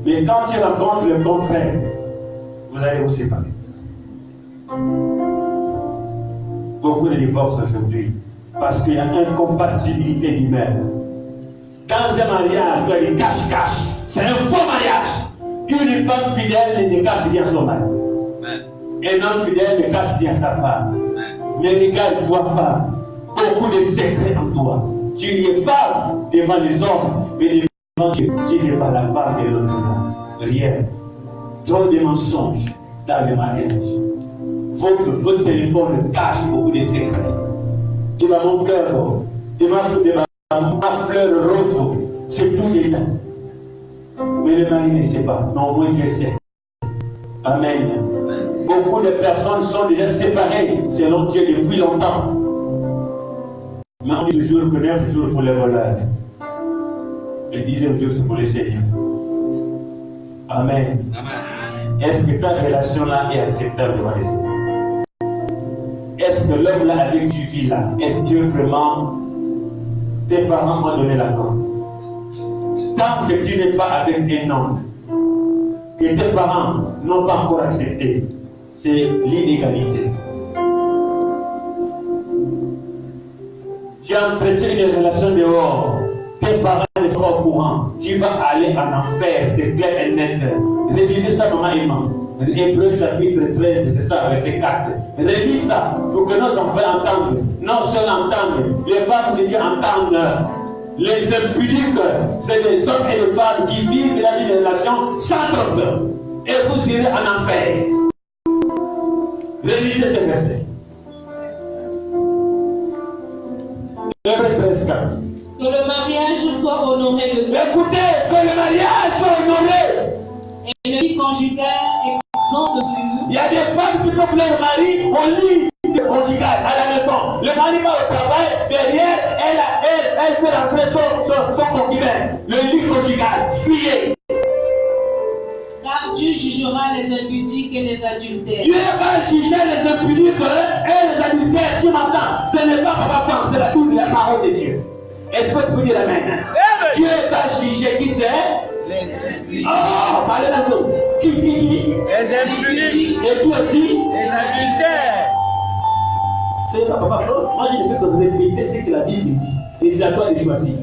Mais quand tu rencontres le contraire, vous allez vous séparer. Beaucoup de divorces aujourd'hui, parce qu'il y a incompatibilité d'humeur. Dans un mariage, il y a des cache-cache. C'est un faux mariage. Une femme fidèle ne cache rien à son mari. Un homme fidèle ne cache rien à sa femme. Mais regarde toi, femme, beaucoup de secrets en toi. Tu es femme devant les hommes, mais devant Dieu, tu n'es pas la femme de l'autre. Rien. Trop de mensonges dans le mariage. Votre téléphone cache beaucoup de secrets. Tu vas mon cœur, tu vas ma fleur rose, c'est tout dedans. Mais le mari ne sait pas, non, moi je sais. Amen. Beaucoup de personnes sont déjà séparées selon Dieu depuis longtemps. Mais on dit toujours que 9 jours pour les voleurs. Le 10e jour c'est pour les seigneurs. Amen. Amen. Est-ce que ta relation-là est acceptable devant les seigneurs? Est-ce que l'homme-là avec qui tu vis là, est-ce que vraiment tes parents ont donné l'accord? Tant que tu n'es pas avec un homme, que tes parents n'ont pas encore accepté, c'est l'inégalité. Tu entretiens une relation dehors, tes parents ne sont pas au courant, tu vas aller en enfer, c'est clair et net. Révisez ça, maman et maman. Hébreux chapitre 13, c'est ça, verset 4. Révise ça pour que nos enfants entendent, non seuls entendent, les femmes de Dieu entendent. Les impudiques, c'est des hommes et des femmes qui vivent dans une relation sans trompe. Et vous irez en enfer. Révisez ce verset. Que le mariage soit honoré de Dieu. Écoutez, que le mariage soit honoré. Et le lit conjugal est exempt de souillure. Il y a des femmes qui trompent leur mari au lit conjugal à la maison. Le mari va au travail, derrière, elle fait rentrer son concubin. Le lit conjugal, fuyez. Car Dieu jugera les impudiques et les adultères. Dieu va juger les impudiques et les adultères. Tu m'entends? Ce n'est pas papa femme, c'est la parole de Dieu. Est-ce que tu peux dire amen? Dieu va juger qui c'est? Les impudiques. Oh, parlez la chose. Qui? Les impudiques. Et toi aussi? Les adultères. C'est pas papa femme. Moi, je ne fais que répéter ce que la Bible dit. Et c'est à toi de choisir.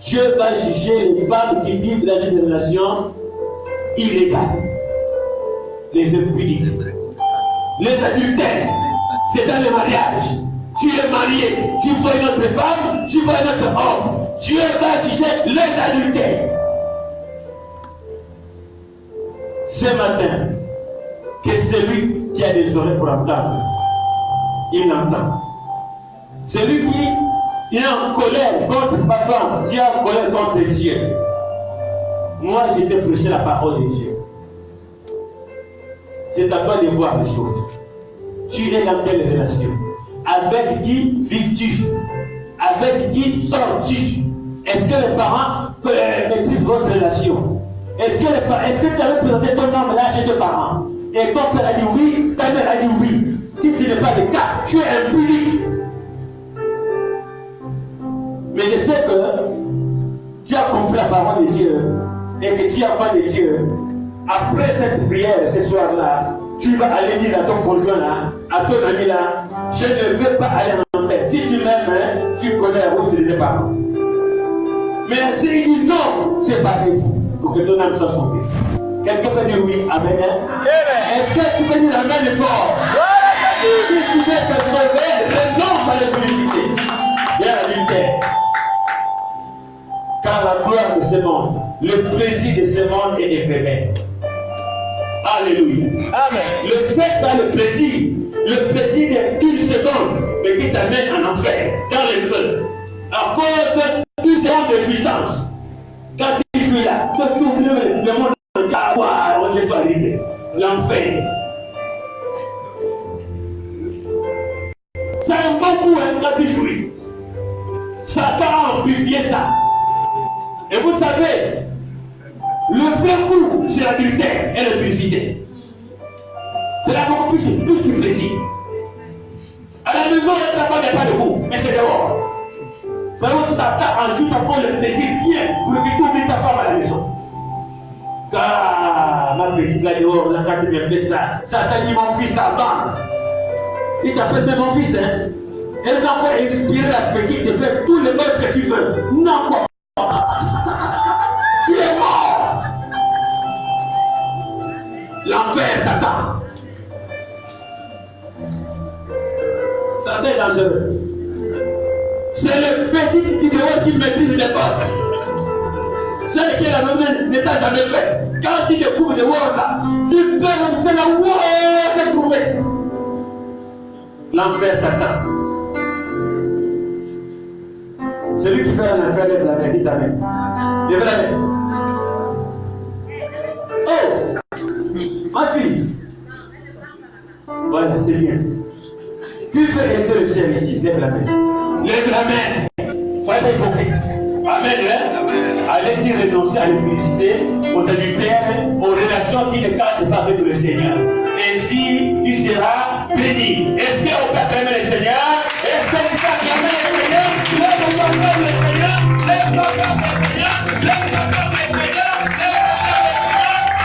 Dieu va juger les femmes qui vivent dans une relation illégale. les impudiques, les adultères. C'est dans le mariage. Tu es marié, tu vois une autre femme, tu vois un autre homme. Dieu va juger les adultères. Ce matin, que celui qui a des oreilles pour entendre, il entend. Celui qui est en colère contre ma femme, qui est en colère contre Dieu. Moi, je t'ai prêché la parole de Dieu. C'est à toi de voir les choses. Tu es dans quelle relation? Avec qui vis-tu? Avec qui sors-tu? Est-ce que les parents maîtrisent votre relation? Est-ce que tu avais présenté ton homme là chez tes parents? Et ton père a dit oui, ta mère a dit oui. Si ce n'est pas le cas, tu es impudique. Mais je sais que tu as compris la parole de Dieu et que tu as fait de Dieu. Après cette prière ce soir-là, tu vas aller dire à ton conjoint là, à ton ami là, je ne veux pas aller en enfer. Si tu m'aimes, tu connais la route de tes parents. Mais s'il dit non, c'est pas vous. Pour que ton âme soit sauvée. Quelqu'un peut dire oui, amen. Est-ce que tu peux dire amen fort? Si tu veux te sauver, renonce à l'impudicité et à l'adultère. Car la gloire de ce monde, le plaisir de ce monde est éphémère. Alléluia. Amen. Le sexe a le plaisir d'une seconde, mais qui t'amène en enfer, dans le feu, à cause d'une seconde de jouissance. Quand tu suis là, tu oublies le monde entier, on ne va arriver. L'enfer. Ça aime beaucoup quand tu jouis. Satan a amplifié ça. Et vous savez, le vrai coup, c'est l'adultère et l'impudicité. C'est là beaucoup plus que plaisir. À la maison, ta femme n'est pas debout, mais c'est dehors. Vraiment, Satan ajoute encore le plaisir bien pour que tu oublies ta femme à la maison. Car ma petite là dehors, là, quand tu me fais ça, Satan dit mon fils avance. Il t'appelle même mon fils, hein. Elle va encore inspirer la petite de faire tout le mal que tu veux. Non, quoi. Tu es mort. L'enfer t'attend. Satan est dangereux. C'est le petit idéal qui maîtrise les portes. Celle que la maman ne t'a jamais fait. Quand tu découvres des words là, tu peux même c'est la word de trouver. L'enfer t'attend. Celui qui fait un enfer de la main, dit ta main. Lève la main. Oh, ma fille. Voilà, c'est bien. Qui fait rester le ciel ici? Lève la main. Lève la main. Soyez hypocrite. Amen. Hein? Allez-y renoncer à l'impudicité, aux adultères, aux relations qui ne cadrent pas avec le Seigneur. Ainsi, tu seras béni. Est-ce qu'on peut acclamer le Seigneur? Est-ce qu'on peut acclamer le Seigneur? Lève-toi comme le Seigneur. Lève-toi comme le Seigneur. Lève-toi comme le Seigneur.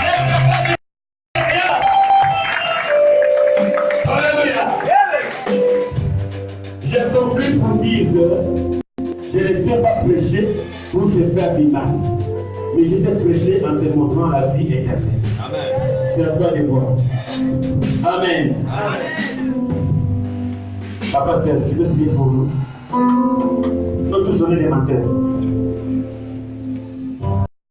Lève-toi comme le Seigneur. Alléluia. J'ai compris pour dire que je ne t'ai pas prêché pour te faire du mal, mais je t'ai prêché en te montrant la vie éternelle. Amen. C'est à toi de voir. Amen. Amen. Papa, je veux prier pour nous. Nous tous on est des menteurs.